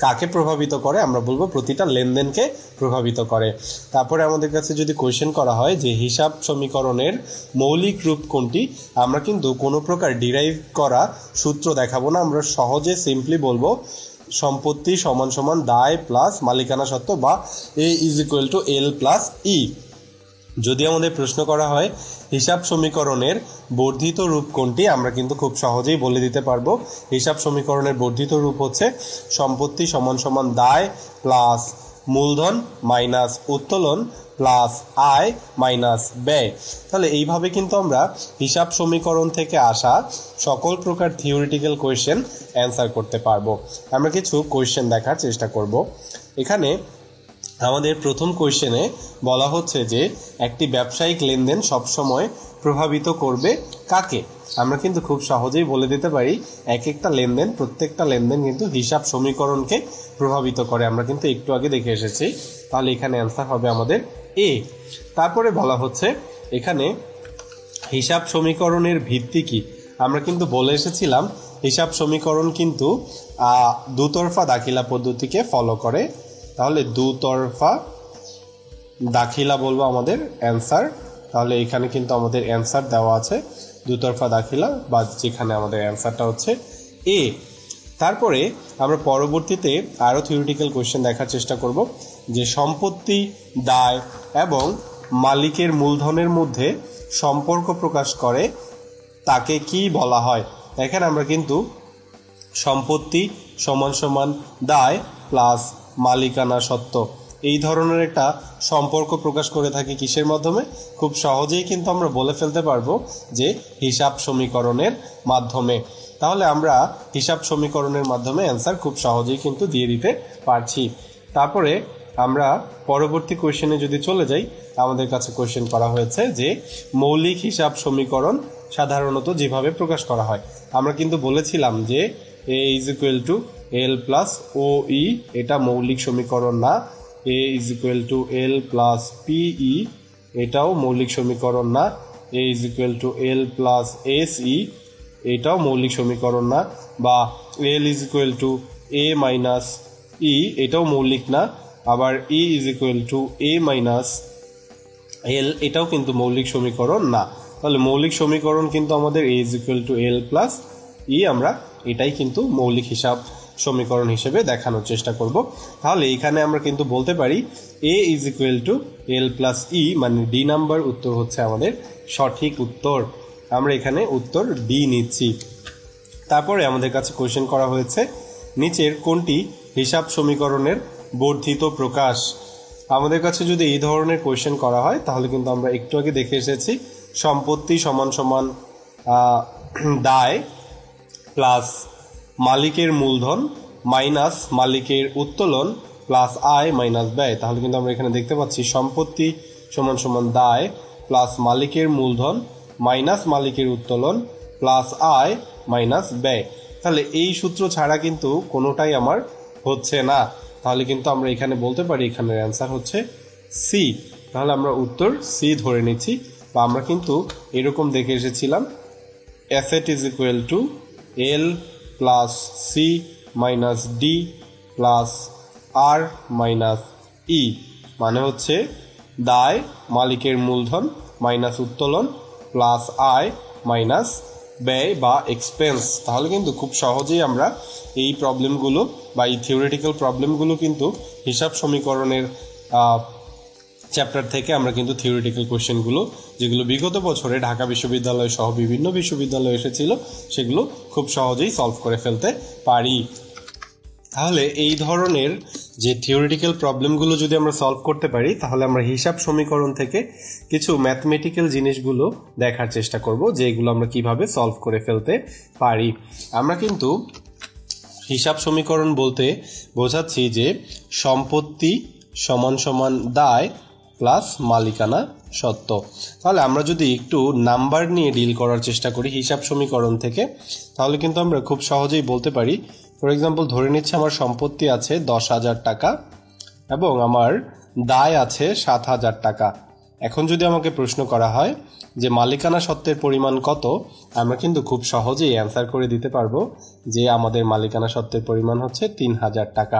কাকে প্রভাবিত করে, আমরা বলবো প্রতিটা লেনদেনকে প্রভাবিত করে। তারপরে আমাদের কাছে যদি কোয়েশ্চেন করা হয় যে হিসাব সমীকরণের মৌলিক রূপ কোনটি, আমরা কিন্তু কোনো প্রকার ডিরাইভ করা সূত্র দেখাবো না, আমরা সহজে সিম্পলি বলবো সম্পত্তি সমান সমান দায় প্লাস মালিকানা সত্ত্ব বা A=L + E। যদি আমাদের প্রশ্ন করা হয় হিসাব সমীকরণের বর্ধিত রূপ কোনটি, আমরা কিন্তু খুব সহজেই বলে দিতে পারবো হিসাব সমীকরণের বর্ধিত রূপ হচ্ছে সম্পত্তি সমান সমান দায় প্লাস মূলধন মাইনাস উত্তোলন প্লাস আয় মাইনাস ব্যয়। তাহলে এইভাবে কিন্তু আমরা হিসাব সমীকরণ থেকে আসা সকল প্রকার থিওরিটিক্যাল কোয়েশ্চেন অ্যান্সার করতে পারবো। আমরা কিছু কোয়েশ্চেন দেখার চেষ্টা করব। এখানে আমাদের প্রথম কোয়েশ্চেনে বলা হচ্ছে যে একটি ব্যবসায়িক লেনদেন সবসময় প্রভাবিত করবে কাকে। আমরা কিন্তু খুব সহজেই বলে দিতে পারি এক একটা লেনদেন, প্রত্যেকটা লেনদেন কিন্তু হিসাব সমীকরণকে প্রভাবিত করে। আমরা কিন্তু একটু আগে দেখে এসেছি। তাহলে এখানে অ্যান্সার হবে আমাদের এ। তারপরে বলা হচ্ছে এখানে হিসাব সমীকরণের ভিত্তি কি। আমরা কিন্তু বলে এসেছিলাম হিসাব সমীকরণ কিন্তু দুতরফা দাখিলা পদ্ধতিকে ফলো করে। তাহলে দুতরফা দাখিলা বলবো আমাদের অ্যান্সার। তাহলে এখানে কিন্তু আমাদের অ্যান্সার দেওয়া আছে দুতরফা দাখিলা, বা যেখানে আমাদের অ্যান্সারটা হচ্ছে এ। তারপরে আমরা পরবর্তীতে আরও থিওরিটিক্যাল কোয়েশ্চেন দেখার চেষ্টা করব যে সম্পত্তি দায় এবং মালিকের মূলধনের মধ্যে সম্পর্ক প্রকাশ করে তাকে কি বলা হয়। এখানে আমরা কিন্তু সম্পত্তি সমান সমান দায় প্লাস মালিকানা সত্ত্ব এই ধরনের একটা সম্পর্ক প্রকাশ করে থাকি কিসের মাধ্যমে, খুব সহজেই কিন্তু আমরা বলে ফেলতে পারবো যে হিসাব সমীকরণের মাধ্যমে। তাহলে আমরা হিসাব সমীকরণের মাধ্যমে অ্যান্সার খুব সহজেই কিন্তু দিয়ে দিতে পারছি। তারপরে আমরা পরবর্তী কোয়েশ্চেনে যদি চলে যাই, আমাদের কাছে কোয়েশ্চেন করা হয়েছে যে মৌলিক হিসাব সমীকরণ সাধারণত যেভাবে প্রকাশ করা হয়। আমরা কিন্তু বলেছিলাম যে A=L + OE এটা মৌলিক সমীকরণ না, A=L + PE এটাও মৌলিক সমীকরণ না, A=L + SE এটাও মৌলিক সমীকরণ না, বা L=A - E এটাও মৌলিক না, আবার E=A - L এটাও কিন্তু মৌলিক সমীকরণ না। তাহলে মৌলিক সমীকরণ কিন্তু আমাদের A=L + E, আমরা এটাই কিন্তু মৌলিক হিসাব সমীকরণ হিসেবে দেখানোর চেষ্টা করব। তাহলে এখানে আমরা কিন্তু বলতে পারি A=L + E, মানে ডি নাম্বার উত্তর হচ্ছে আমাদের সঠিক উত্তর। আমরা এখানে উত্তর ডি নিচ্ছি। তারপরে আমাদের কাছে কোয়েশ্চেন করা হয়েছে নিচের কোনটি হিসাব সমীকরণের বর্ধিত প্রকাশ। আমাদের কাছে যদি এই ধরনের কোয়েশ্চেন করা হয় তাহলে কিন্তু আমরা একটু আগে দেখে এসেছি সম্পত্তি সমান সমান দায় প্লাস মালিকের মূলধন মাইনাস মালিকের উত্তোলন প্লাস আয় মাইনাস ব্যয়। তাহলে কিন্তু আমরা এখানে দেখতে পাচ্ছি সম্পত্তি সমান সমান দায় প্লাস মালিকের মূলধন মাইনাস মালিকের উত্তোলন প্লাস আয় মাইনাস ব্যয়। তাহলে এই সূত্র ছাড়া কিন্তু কোনোটাই আমার হচ্ছে না। তাহলে কিন্তু আমরা এখানে বলতে পারি এখানের অ্যান্সার হচ্ছে সি। তাহলে আমরা উত্তর সি ধরে নিচ্ছি। বা আমরা কিন্তু এরকম দেখে এসেছিলাম asset = L + C - D + R - E, মানে হচ্ছে দায় মালিকের মূলধন মাইনাস উত্তোলন প্লাস আয় মাইনাস ব্যয় বা এক্সপেন্স। তাহলে কিন্তু খুব সহজেই আমরা এই প্রবলেমগুলো বা এই থিওরিটিক্যাল প্রবলেমগুলো কিন্তু হিসাব সমীকরণের চ্যাপ্টার থেকে আমরা কিন্তু থিওরিটিক্যাল কোয়েশ্চেনগুলো যেগুলো বিগত বছরে ঢাকা বিশ্ববিদ্যালয় সহ বিভিন্ন বিশ্ববিদ্যালয়ে এসেছিল সেগুলো খুব সহজেই সলভ করে ফেলতে পারি। তাহলে এই ধরনের যে থিওরিটিক্যাল প্রবলেমগুলো যদি আমরা সলভ করতে পারি তাহলে আমরা হিসাব সমীকরণ থেকে কিছু ম্যাথমেটিক্যাল জিনিসগুলো দেখার চেষ্টা করব যে এগুলো আমরা কিভাবে সলভ করে ফেলতে পারি। আমরা কিন্তু হিসাব সমীকরণ বলতে বোঝাচ্ছি যে সম্পত্তি সমান সমান দায় প্লাস মালিকানা সত্ত্ব। তাহলে আমরা যদি একটু নাম্বার নিয়ে ডিল করার চেষ্টা করি হিসাব সমীকরণ থেকে তাহলে কিন্তু আমরা খুব সহজেই বলতে পারি, ফর এক্সাম্পল ধরে নিচ্ছে আমার সম্পত্তি আছে 10,000 টাকা এবং আমার দায় আছে 7,000 টাকা। এখন যদি আমাকে প্রশ্ন করা হয় যে মালিকানা সত্ত্বের পরিমাণ কত, আমরা কিন্তু খুব সহজেই অ্যান্সার করে দিতে পারবো যে আমাদের মালিকানা সত্ত্বের পরিমাণ হচ্ছে 3,000 টাকা।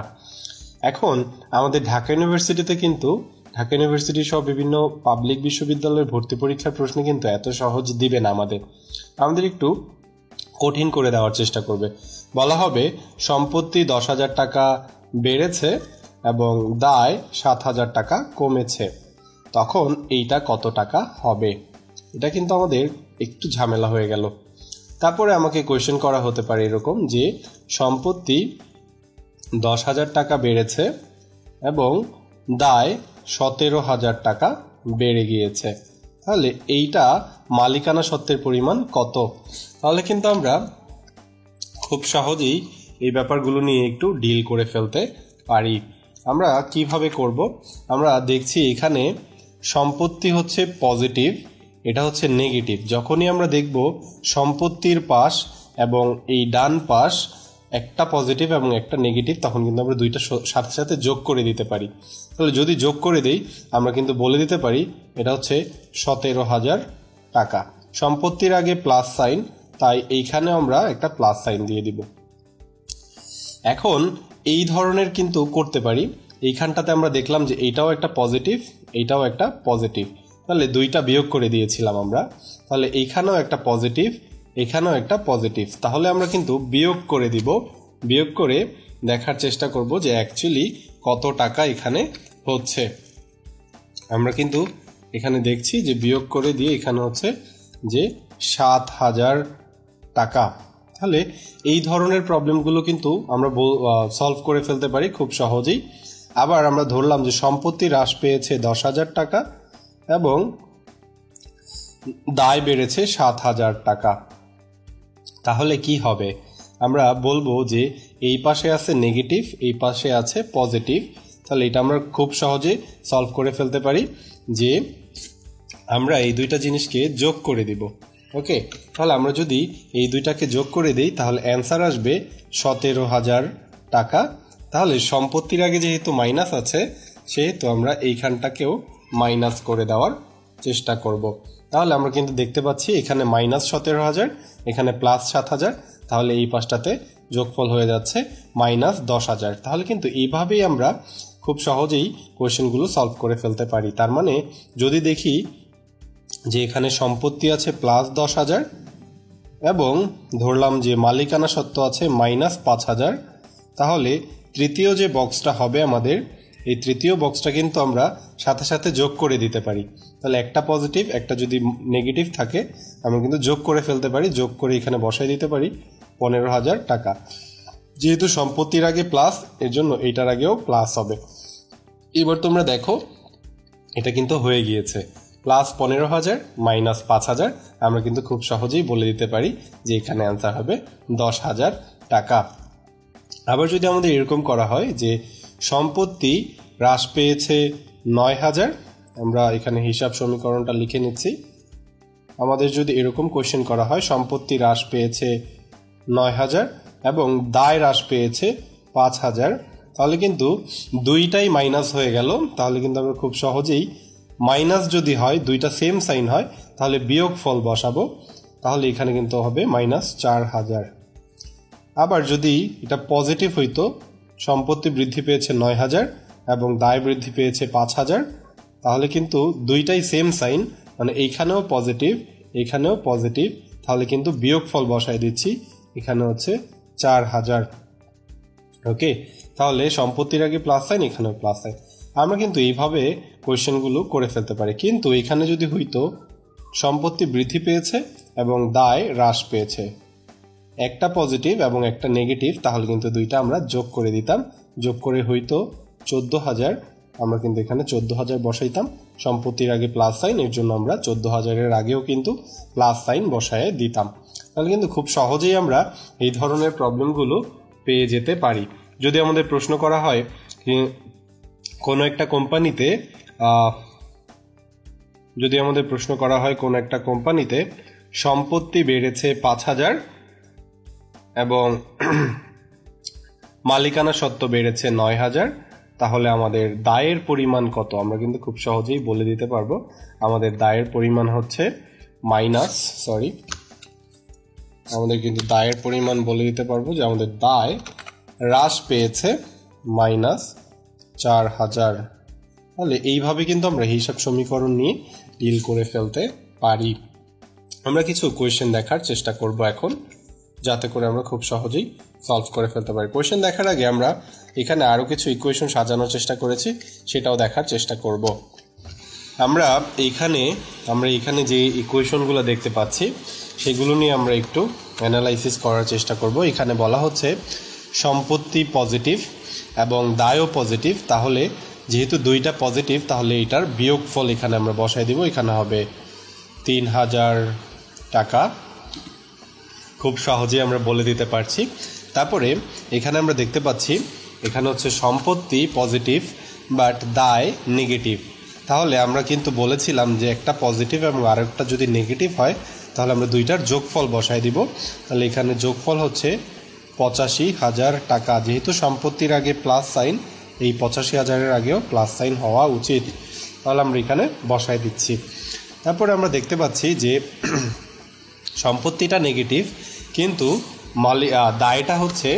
এখন আমাদের ঢাকা ইউনিভার্সিটিতে কিন্তু ঢাকা ইউনিভার্সিটি সহ বিভিন্ন পাবলিক বিশ্ববিদ্যালয়ের ভর্তি পরীক্ষার প্রশ্ন কিন্তু এত সহজ দিবে না, আমাদের একটু কঠিন করে দেওয়ার চেষ্টা করবে। বলা হবে সম্পত্তি 10,000 টাকা বেড়েছে এবং দায় 7,000 টাকা কমেছে, তখন এইটা কত টাকা হবে? এটা কিন্তু আমাদের একটু ঝামেলা হয়ে গেল। তারপরে আমাকে কোয়েশ্চেন করা হতে পারে এরকম যে সম্পত্তি 10,000 টাকা বেড়েছে এবং দায় 17,000 টাকা বেড়ে গিয়েছে, তাহলে এইটা মালিকানা সত্ত্বের পরিমাণ কত? তাহলে কিন্তু আমরা খুব সহজেই এই ব্যাপারগুলো নিয়ে একটু ডিল করে ফেলতে পারি। আমরা কিভাবে করব? আমরা দেখছি এখানে সম্পত্তি হচ্ছে পজিটিভ, এটা হচ্ছে নেগেটিভ। যখনই আমরা দেখব সম্পত্তির পাশ এবং এই ডান পাশ একটা পজিটিভ এবং একটা নেগেটিভ, তখন কিন্তু আমরা দুইটা সাথে সাথে যোগ করে দিতে পারি। তাহলে যদি যোগ করে দেই আমরা কিন্তু বলে দিতে পারি এটা হচ্ছে 17,000 টাকা। সম্পত্তির আগে প্লাস সাইন, তাই এইখানে আমরা একটা প্লাস সাইন দিয়ে দিব। এখন এই ধরনের কিন্তু করতে পারি, এইখানটাতে আমরা দেখলাম যে এইটাও একটা পজিটিভ, এইটাও একটা পজিটিভ, তাহলে দুইটা বিয়োগ করে দিয়েছিলাম আমরা, তাহলে এইখানেও একটা পজিটিভ, এখানেও একটা পজিটিভ, তাহলে আমরা কিন্তু বিয়োগ করে দিব। বিয়োগ করে দেখার চেষ্টা করব যে অ্যাকচুয়ালি কত টাকা এখানে হচ্ছে। আমরা কিন্তু এখানে দেখছি যে বিয়োগ করে দিয়ে এখানে হচ্ছে যে 7,000 টাকা। তাহলে এই ধরনের প্রবলেমগুলো কিন্তু আমরা সলভ করে ফেলতে পারি খুব সহজেই। আবার আমরা ধরলাম যে সম্পত্তি হ্রাস পেয়েছে 10,000 টাকা এবং দায় বেড়েছে 7,000 টাকা, তাহলে কি হবে? আমরা বলবো যে এই পাশে আছে নেগেটিভ, এই পাশে আছে পজিটিভ, তাহলে এটা আমরা খুব সহজে সলভ করে ফেলতে পারি যে আমরা এই দুইটা জিনিসকে যোগ করে দিব। ওকে, তাহলে আমরা যদি এই দুইটাকে যোগ করে দিই তাহলে অ্যান্সার আসবে 17,000 টাকা। তাহলে সম্পত্তির আগে যেহেতু মাইনাস আছে সেহেতু আমরা এইখানটাকেও মাইনাস করে দেওয়ার চেষ্টা করব। তাহলে আমরা কিন্তু দেখতে পাচ্ছি এখানে মাইনাস 17,000, এখানে প্লাস 7,000, তাহলে এই পাশটাতে যোগফল হয়ে যাচ্ছে মাইনাস 10,000। তাহলে কিন্তু এইভাবেই আমরা খুব সহজেই কোয়েশ্চেনগুলো সলভ করে ফেলতে পারি। তার মানে যদি দেখি যে এখানে সম্পত্তি আছে প্লাস 10,000 এবং ধরলাম যে মালিকানা সত্ত্ব আছে মাইনাস 5,000, তাহলে তৃতীয় যে বক্সটা হবে আমাদের, এই তৃতীয় বক্সটা কিন্তু আমরা সাথে সাথে যোগ করে দিতে পারি। তাহলে একটা পজিটিভ একটা যদি নেগেটিভ থাকে আমরা কিন্তু যোগ করে ফেলতে পারি, যোগ করে এখানে বসাই দিতে পারি 15,000 টাকা। যেহেতু সম্পত্তির আগে প্লাস, এর জন্য এইটার আগেও প্লাস হবে। এবার তোমরা দেখো এটা কিন্তু হয়ে গিয়েছে, প্লাস 15,000 মাইনাস 5,000, আমরা কিন্তু খুব সহজেই বলে দিতে পারি যে এখানে অ্যান্সার হবে 10,000 টাকা। আবার যদি আমাদের এরকম করা হয় যে সম্পত্তি হ্রাস পেয়েছে 9,000, আমরা এখানে হিসাব সমীকরণটা লিখে নিচ্ছি। আমাদের যদি এরকম কোশ্চেন করা হয় সম্পত্তি হ্রাস পেয়েছে 9,000 এবং দায় হ্রাস পেয়েছে 5,000, তাহলে কিন্তু দুইটাই মাইনাস হয়ে গেল। তাহলে কিন্তু আমরা খুব সহজেই মাইনাস যদি হয়, দুইটা সেম সাইন হয়, তাহলে বিয়োগ ফল বসাবো, তাহলে এখানে কিন্তু হবে মাইনাস 4,000। আবার যদি এটা পজিটিভ হইতো, সম্পত্তি বৃদ্ধি পেয়েছে 9,000 এবং দায় বৃদ্ধি পেয়েছে 5,000, তাহলে কিন্তু দুইটাই সেম সাইন, মানে এইখানেও পজিটিভ এখানেও পজিটিভ, তাহলে কিন্তু বিয়োগ ফল বসাই দিচ্ছি, এখানে হচ্ছে 4,000। ওকে, তাহলে সম্পত্তির আগে প্লাস সাইন, এখানেও প্লাস সাইন। আমরা কিন্তু এইভাবে কোয়েশ্চেনগুলো করে ফেলতে পারি। কিন্তু এখানে যদি হইতো সম্পত্তি বৃদ্ধি পেয়েছে এবং দায় হ্রাস পেয়েছে, একটা পজিটিভ এবং একটা নেগেটিভ, তাহলে কিন্তু দুইটা আমরা যোগ করে দিতাম, যোগ করে হইতো 14,000, আমরা কিন্তু এখানে 14,000 বসাইতাম। সম্পত্তির আগে প্লাস সাইন, এর জন্য আমরা 14,000-এর আগেও কিন্তু প্লাস সাইন বসায় দিতাম। তাহলে কিন্তু খুব সহজেই আমরা এই ধরনের প্রবলেমগুলো পেয়ে যেতে পারি। যদি আমাদের প্রশ্ন করা হয় কোনো একটা কোম্পানিতে সম্পত্তি বেড়েছে 5,000 এবং মালিকানা সত্ত্ব বেড়েছে 9,000, তাহলে আমাদের দায়ের পরিমাণ কত আমরা কিন্তু খুব সহজেই বলে দিতে পারবো। আমাদের দায়ের পরিমাণ হচ্ছে আমাদের কিন্তু দায়ের পরিমাণ বলে দিতে পারবো যে আমাদের দায় হ্রাস পেয়েছে -4000। তাহলে এইভাবে কিন্তু আমরা হিসাব সমীকরণ নিয়ে ডিল করে ফেলতে পারি। আমরা কিছু কোয়েশ্চেন দেখার চেষ্টা করব এখন, যাতে করে আমরা খুব সহজেই সলভ করে ফেলতে পারি। কোয়েশ্চেন দেখার আগে আমরা এখানে আরও কিছু ইকুয়েশন সাজানোর চেষ্টা করেছি, সেটাও দেখার চেষ্টা করব। আমরা এখানে যে ইকুয়েশনগুলো দেখতে পাচ্ছি সেগুলো নিয়ে আমরা একটু অ্যানালাইসিস করার চেষ্টা করব। এখানে বলা হচ্ছে সম্পত্তি পজিটিভ এবং দায়ও পজিটিভ, তাহলে যেহেতু দুইটা পজিটিভ তাহলে এটার বিয়োগফল এখানে আমরা বসাই দিব। এখানে হবে 3000 টাকা, খুব সহজেই আমরা বলে দিতে পারছি। তারপরে এখানে আমরা দেখতে পাচ্ছি এখানে হচ্ছে সম্পত্তি পজিটিভ বাট দায় নেগেটিভ, তাহলে আমরা কিন্তু বলেছিলাম যে একটা পজিটিভ এবং আরেকটা যদি নেগেটিভ হয় তাহলে আমরা দুইটার যোগফল বসাই দিব। তাহলে এখানে যোগফল হচ্ছে 85,000 টাকা। যেহেতু সম্পত্তির আগে প্লাস সাইন, এই 85,000-এর আগেও প্লাস সাইন হওয়া উচিত, তাহলে আমরা এখানে বসাই দিচ্ছি। তারপরে আমরা দেখতে পাচ্ছি যে সম্পত্তিটা নেগেটিভ কিন্তু দায়টা হচ্ছে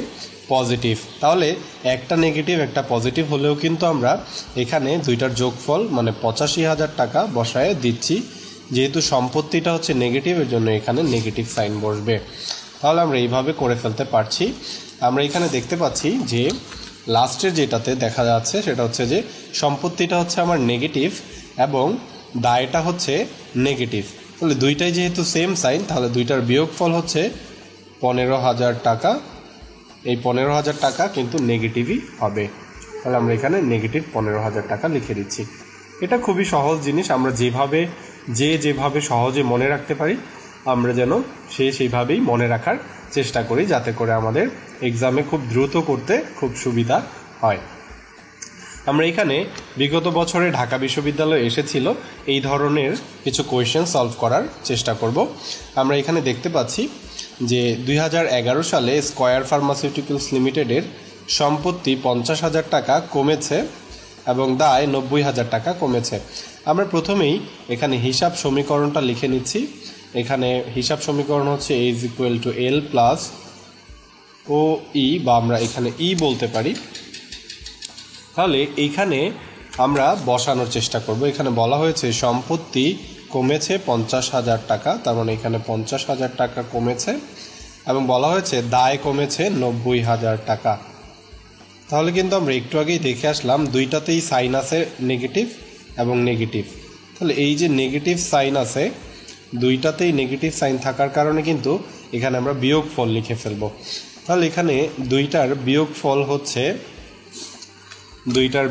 পজিটিভ, তাহলে একটা নেগেটিভ একটা পজিটিভ হলেও কিন্তু আমরা এখানে দুইটার যোগফল মানে 85,000 টাকা বসায় দিচ্ছি। যেহেতু সম্পত্তিটা হচ্ছে নেগেটিভ, এর জন্য এখানে নেগেটিভ সাইন বসবে। তাহলে আমরা এইভাবে করে ফেলতে পারছি। আমরা এখানে দেখতে পাচ্ছি যে লাস্টের যেটাতে দেখা যাচ্ছে সেটা হচ্ছে যে সম্পত্তিটা হচ্ছে আমার নেগেটিভ এবং দায়টা হচ্ছে নেগেটিভ, তাহলে দুইটাই যেহেতু সেম সাইন তাহলে দুইটার বিয়োগফল হচ্ছে 15,000 টাকা। এই 15,000 টাকা কিন্তু নেগেটিভই হবে, তাহলে আমরা এখানে নেগেটিভ 15,000 টাকা লিখে দিচ্ছি। এটা খুবই সহজ জিনিস, আমরা যেভাবে সহজে মনে রাখতে পারি আমরা যেন সেইভাবেই মনে রাখার চেষ্টা করি, যাতে করে আমাদের এক্সামে খুব দ্রুত করতে খুব সুবিধা হয়। আমরা এখানে বিগত বছরে ঢাকা বিশ্ববিদ্যালয়ে এসেছিল এই ধরনের কিছু কোয়েশ্চেন সলভ করার চেষ্টা করব। আমরা এখানে দেখতে পাচ্ছি যে 2011 সালে স্কয়ার ফার্মাসিউটিক্যালস লিমিটেডের সম্পত্তি 50,000 টাকা কমেছে এবং দায় 90,000 টাকা কমেছে। আমরা প্রথমেই এখানে হিসাব সমীকরণটা লিখে নিচ্ছি। এখানে হিসাব সমীকরণ হচ্ছে A = L + OE, বা আমরা এখানে E বলতে পারি। তাহলে এইখানে আমরা বসানোর চেষ্টা করব। এখানে বলা হয়েছে সম্পত্তি কমেছে 50,000 টাকা, তার মানে এখানে 50,000 টাকা কমেছে, এবং বলা হয়েছে দায় কমেছে 90,000 টাকা। তাহলে কিন্তু আমরা একটু আগেই দেখে আসলাম দুইটাতেই সাইন আছে নেগেটিভ এবং নেগেটিভ, তাহলে এই যে নেগেটিভ সাইন আছে দুইটাতেই নেগেটিভ সাইন থাকার কারণে কিন্তু এখানে আমরা বিয়োগফল লিখে ফেলব। তাহলে এখানে দুইটার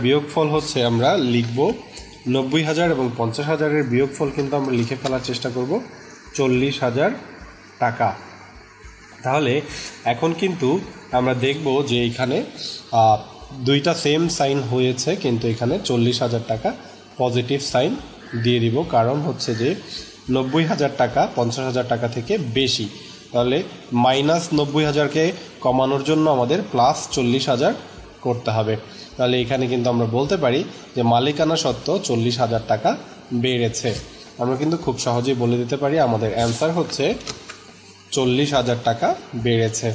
বিয়োগফল হচ্ছে আমরা লিখব 90,000 এবং 50,000-এর বিয়োগফল কিন্তু আমরা লিখে ফেলার চেষ্টা করব 40,000 টাকা। তাহলে এখন কিন্তু আমরা দেখব যে এখানে দুইটা সেম সাইন হয়েছে, কিন্তু এখানে 40,000 টাকা পজিটিভ সাইন দিয়ে দিব, কারণ হচ্ছে যে 90,000 টাকা 50,000 টাকা থেকে বেশি, তাহলে -90,000-কে কমানোর জন্য আমাদের +40,000 করতে হবে। তাহলে এখানে কিন্তু আমরা বলতে পারি যে মালিকানা সত্ত্ব 40,000 টাকা বেড়েছে। আমরা কিন্তু খুব সহজেই বলে দিতে পারি আমাদের অ্যান্সার হচ্ছে 40,000 টাকা বেড়েছে।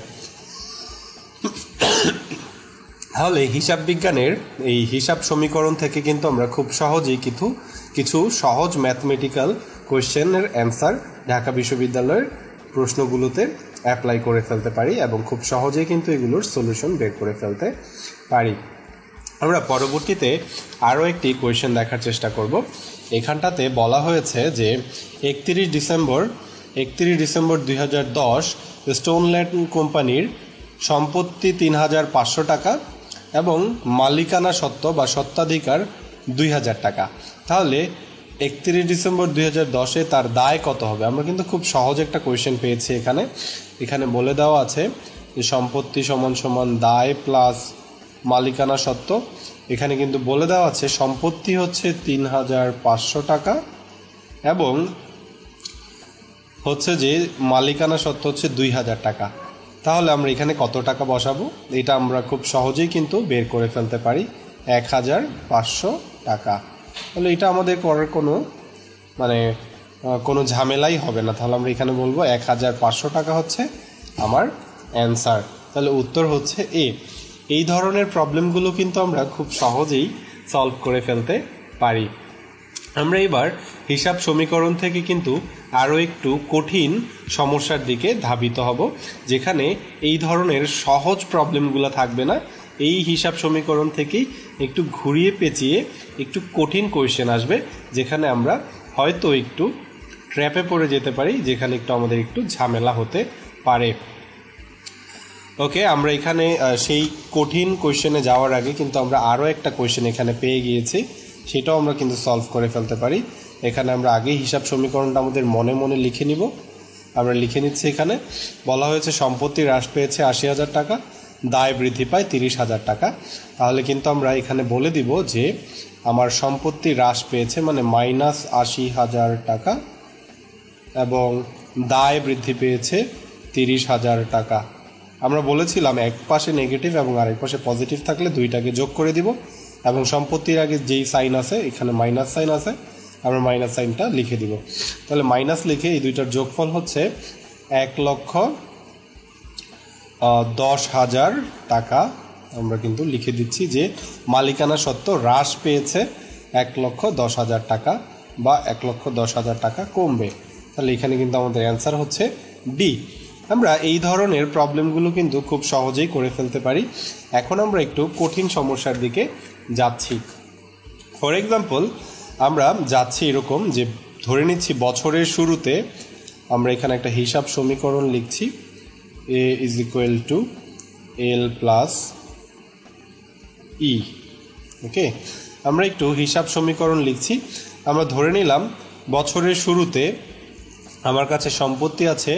তাহলে হিসাব বিজ্ঞানের এই হিসাব সমীকরণ থেকে কিন্তু আমরা খুব সহজেই কিছু সহজ ম্যাথমেটিক্যাল কোয়েশ্চেনের অ্যান্সার ঢাকা বিশ্ববিদ্যালয়ের প্রশ্নগুলোতে অ্যাপ্লাই করে ফেলতে পারি এবং খুব সহজেই কিন্তু এগুলোর সলিউশন বের করে ফেলতে পারি। আমরা পরবর্তীতে আরও একটি কোয়েশ্চেন দেখার চেষ্টা করব। এখানটাতে বলা হয়েছে যে 31 ডিসেম্বর 2010 স্টোনল্যান্ড কোম্পানির সম্পত্তি 3,500 টাকা এবং মালিকানা সত্ত্ব বা সত্ত্বাধিকার 2,000 টাকা। তাহলে 31 ডিসেম্বর 2010-এ তার দায় কত হবে? আমরা কিন্তু খুব সহজ একটা কোয়েশ্চেন পেয়েছি। এখানে বলে দেওয়া আছে যে সম্পত্তি সমান দায় প্লাস মালিকানা সত্ত্ব। এখানে কিন্তু বলে দেওয়া আছে সম্পত্তি হচ্ছে 3,500 টাকা এবং হচ্ছে যে মালিকানা সত্ত্ব হচ্ছে 2,000 টাকা। তাহলে আমরা এখানে কত টাকা বসাবো এটা আমরা খুব সহজেই কিন্তু বের করে ফেলতে পারি। 1500 টাকা। তাহলে এটা আমাদের করার কোনো ঝামেলাই হবে না। তাহলে আমরা এখানে বলবো 1500 টাকা হচ্ছে আমার অ্যান্সার। তাহলে উত্তর হচ্ছে এ। এই ধরনের প্রবলেমগুলো কিন্তু আমরা খুব সহজেই সলভ করে ফেলতে পারি। আমরা এবার হিসাব সমীকরণ থেকে কিন্তু আরও একটু কঠিন সমস্যার দিকে ধাবিত হব, যেখানে এই ধরনের সহজ প্রবলেমগুলো থাকবে না। এই হিসাব সমীকরণ থেকেই একটু ঘুরিয়ে পেঁচিয়ে একটু কঠিন কোয়েশ্চেন আসবে, যেখানে আমরা হয়তো একটু ট্র্যাপে পড়ে যেতে পারি, যেখানে আমাদের একটু ঝামেলা হতে পারে। ওকে, আমরা এখানে সেই কঠিন কোয়েশ্চেনে যাওয়ার আগে কিন্তু আমরা আরও একটা কোয়েশ্চেন এখানে পেয়ে গিয়েছি, সেটাও আমরা কিন্তু সলভ করে ফেলতে পারি। এখানে আমরা আগে হিসাব সমীকরণটা আমাদের মনে মনে লিখে নিব। আমরা লিখে নিচ্ছি। এখানে বলা হয়েছে সম্পত্তি হ্রাস পেয়েছে 80,000 টাকা, দায় বৃদ্ধি পায় 30,000 টাকা। তাহলে কিন্তু আমরা এখানে বলে দিব যে আমার সম্পত্তি হ্রাস পেয়েছে মানে -80,000 টাকা এবং দায় বৃদ্ধি পেয়েছে 30,000 টাকা। আমরা বলেছিলাম এক পাশে নেগেটিভ এবং আরেক পাশে পজিটিভ থাকলে দুইটাকে যোগ করে দিব, এবং সম্পত্তির আগে যেই সাইন আছে এখানে মাইনাস সাইন আছে, আমরা মাইনাস সাইনটা লিখে দিব। তাহলে মাইনাস লিখে এই দুইটার যোগফল হচ্ছে 1,10,000 টাকা। আমরা কিন্তু লিখে দিচ্ছি যে মালিকানা সত্ত্ব হ্রাস পেয়েছে 1,10,000 টাকা বা 1,10,000 টাকা কমবে। তাহলে এখানে কিন্তু আমাদের অ্যান্সার হচ্ছে ডি। আমরা এই ধরনের প্রবলেমগুলো কিন্তু খুব সহজেই করে ফেলতে পারি। এখন আমরা একটু কঠিন সমস্যার দিকে যাচ্ছি। ফর এক্সাম্পল, আমরা যাচ্ছি এরকম যে ধরে নিচ্ছি বছরের শুরুতে আমরা এখানে একটা হিসাব সমীকরণ লিখছি, A is equal to L plus E. Okay, আমরা একটু হিসাব সমীকরণ লিখছি। আমরা ধরে নিলাম বছরের শুরুতে আমার কাছে সম্পত্তি আছে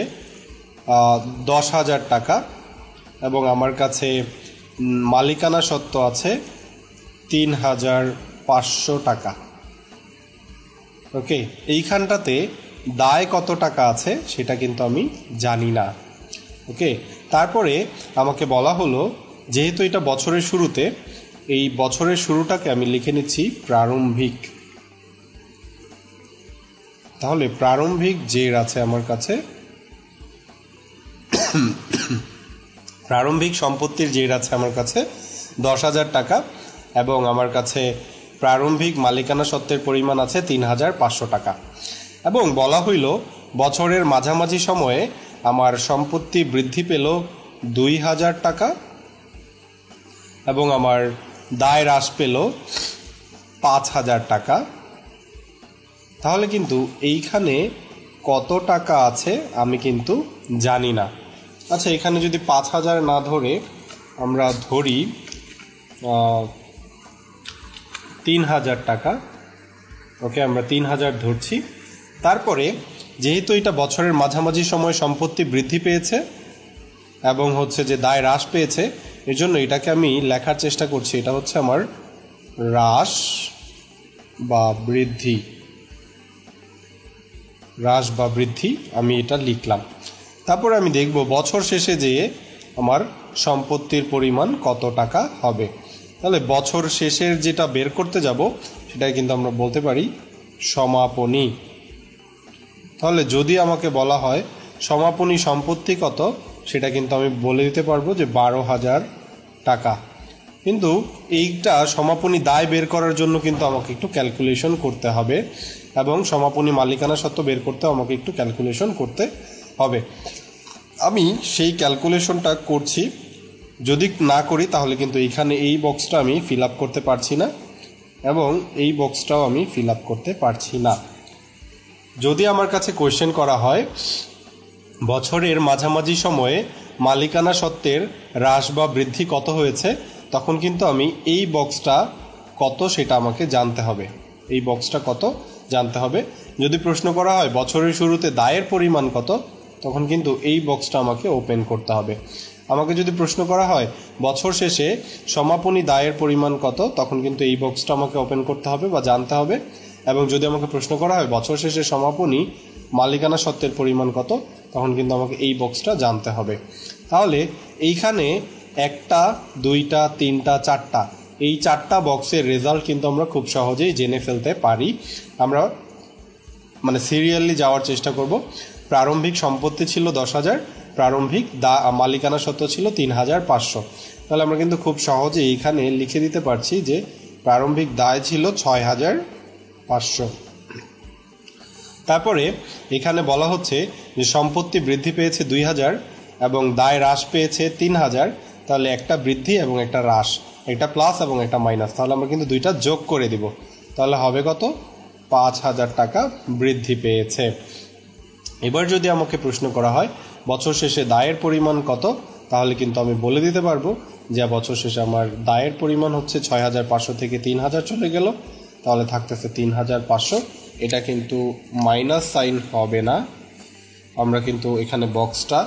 10,000 টাকা এবং আমার কাছে মালিকানা সত্ত্ব আছে 3,500 টাকা। ওকে, এইখানটাতে দায় কত টাকা আছে সেটা কিন্তু আমি জানি না। ওকে, তারপরে আমাকে বলা হলো যেহেতু এটা বছরের শুরুতে, এই বছরের শুরুটাকে আমি লিখে নিচ্ছি প্রারম্ভিক। তাহলে প্রারম্ভিক জের আছে আমার কাছে, প্রারম্ভিক সম্পত্তির জের আছে আমার কাছে 10,000 টাকা এবং আমার কাছে প্রারম্ভিক মালিকানা সত্ত্বের পরিমাণ আছে 3,500 টাকা। এবং বলা হইল বছরের মাঝামাঝি সময়ে আমার সম্পত্তি বৃদ্ধি পেল 2,000 টাকা এবং আমার দায় হ্রাস পেল 5,000 টাকা। তাহলে কিন্তু এইখানে কত টাকা আছে আমি কিন্তু জানি না। আচ্ছা, এখানে যদি 5,000 না ধরে আমরা ধরি 3,000 টাকা। ওকে, আমরা 3,000 ধরছি। তারপরে যেহেতু এটা বছরের মাঝামাঝি সময় সম্পত্তি বৃদ্ধি পেয়েছে এবং হচ্ছে যে দায় হ্রাস পেয়েছে, এর জন্য এটাকে আমি লেখার চেষ্টা করছি। এটা হচ্ছে আমার হ্রাস বা বৃদ্ধি, হ্রাস বা বৃদ্ধি আমি এটা লিখলাম। তারপরে আমি দেখব বছর শেষে যেয়ে আমার সম্পত্তির পরিমাণ কত টাকা হবে। তাহলে বছর শেষের যেটা বের করতে যাব সেটাই কিন্তু আমরা বলতে পারি সমাপনী। তাহলে যদি আমাকে বলা হয় সমাপনী সম্পত্তি কত, সেটা কিন্তু আমি বলে দিতে পারবো যে 12,000 টাকা। কিন্তু এইটা সমাপনী দায় বের করার জন্য কিন্তু আমাকে একটু ক্যালকুলেশন করতে হবে এবং সমাপনী মালিকানা সত্ত্ব বের করতে আমাকে একটু ক্যালকুলেশন করতে হবে। আমি সেই ক্যালকুলেশনটা করছি। যদি না করি তাহলে কিন্তু এইখানে এই বক্সটা আমি ফিল আপ করতে পারছি না এবং এই বক্সটাও আমি ফিল আপ করতে পারছি না। যদি আমার কাছে কোয়েশ্চেন করা হয় বছরের মাঝামাঝি সময়ে মালিকানা সত্ত্বের হ্রাস বা বৃদ্ধি কত হয়েছে, তখন কিন্তু আমি এই বক্সটা কত সেটা আমাকে জানতে হবে। এই বক্সটা কত জানতে হবে। যদি প্রশ্ন করা হয় বছরের শুরুতে দায়ের পরিমাণ কত, তখন কিন্তু এই বক্সটা আমাকে ওপেন করতে হবে। আমাকে যদি প্রশ্ন করা হয় বছর শেষে সমাপনী দায়ের পরিমাণ কত, তখন কিন্তু এই বক্সটা আমাকে ওপেন করতে হবে বা জানতে হবে। এবং যদি আমাকে প্রশ্ন করা হয় বছর শেষে সমাপনী মালিকানা সত্ত্বের পরিমাণ কত, তখন কিন্তু আমাকে এই বক্সটা জানতে হবে। তাহলে এইখানে 1, 2, 3, 4 এই 4টা বক্সের রেজাল্ট কিন্তু আমরা খুব সহজেই জেনে ফেলতে পারি। আমরা মানে সিরিয়ালি যাওয়ার চেষ্টা করব। প্রারম্ভিক সম্পত্তি ছিল 10,000, প্রারম্ভিক মালিকানা সত্ত্ব ছিল 3,500। তাহলে আমরা কিন্তু খুব সহজে এইখানে লিখে দিতে পারছি যে প্রারম্ভিক দায় ছিল 6,500। তারপরে এখানে বলা হচ্ছে যে সম্পত্তি বৃদ্ধি পেয়েছে 2,000 এবং দায় হ্রাস পেয়েছে 3,000। তাহলে একটা বৃদ্ধি এবং একটা হ্রাস, একটা প্লাস এবং একটা মাইনাস, তাহলে আমরা কিন্তু দুইটা যোগ করে দিব। তাহলে হবে কত? 5,000 টাকা বৃদ্ধি পেয়েছে। এবার যদি আমাকে প্রশ্ন করা হয় বছর শেষে দায়ের পরিমাণ কত, তাহলে কিন্তু আমি বলে দিতে পারবো যে বছর শেষে আমার দায়ের পরিমাণ হচ্ছে 6,500 থেকে 3,000 চলে গেল, তাহলে থাকতেছে 3,500। এটা কিন্তু মাইনাস সাইন হবে না, আমরা কিন্তু এখানে বক্সটা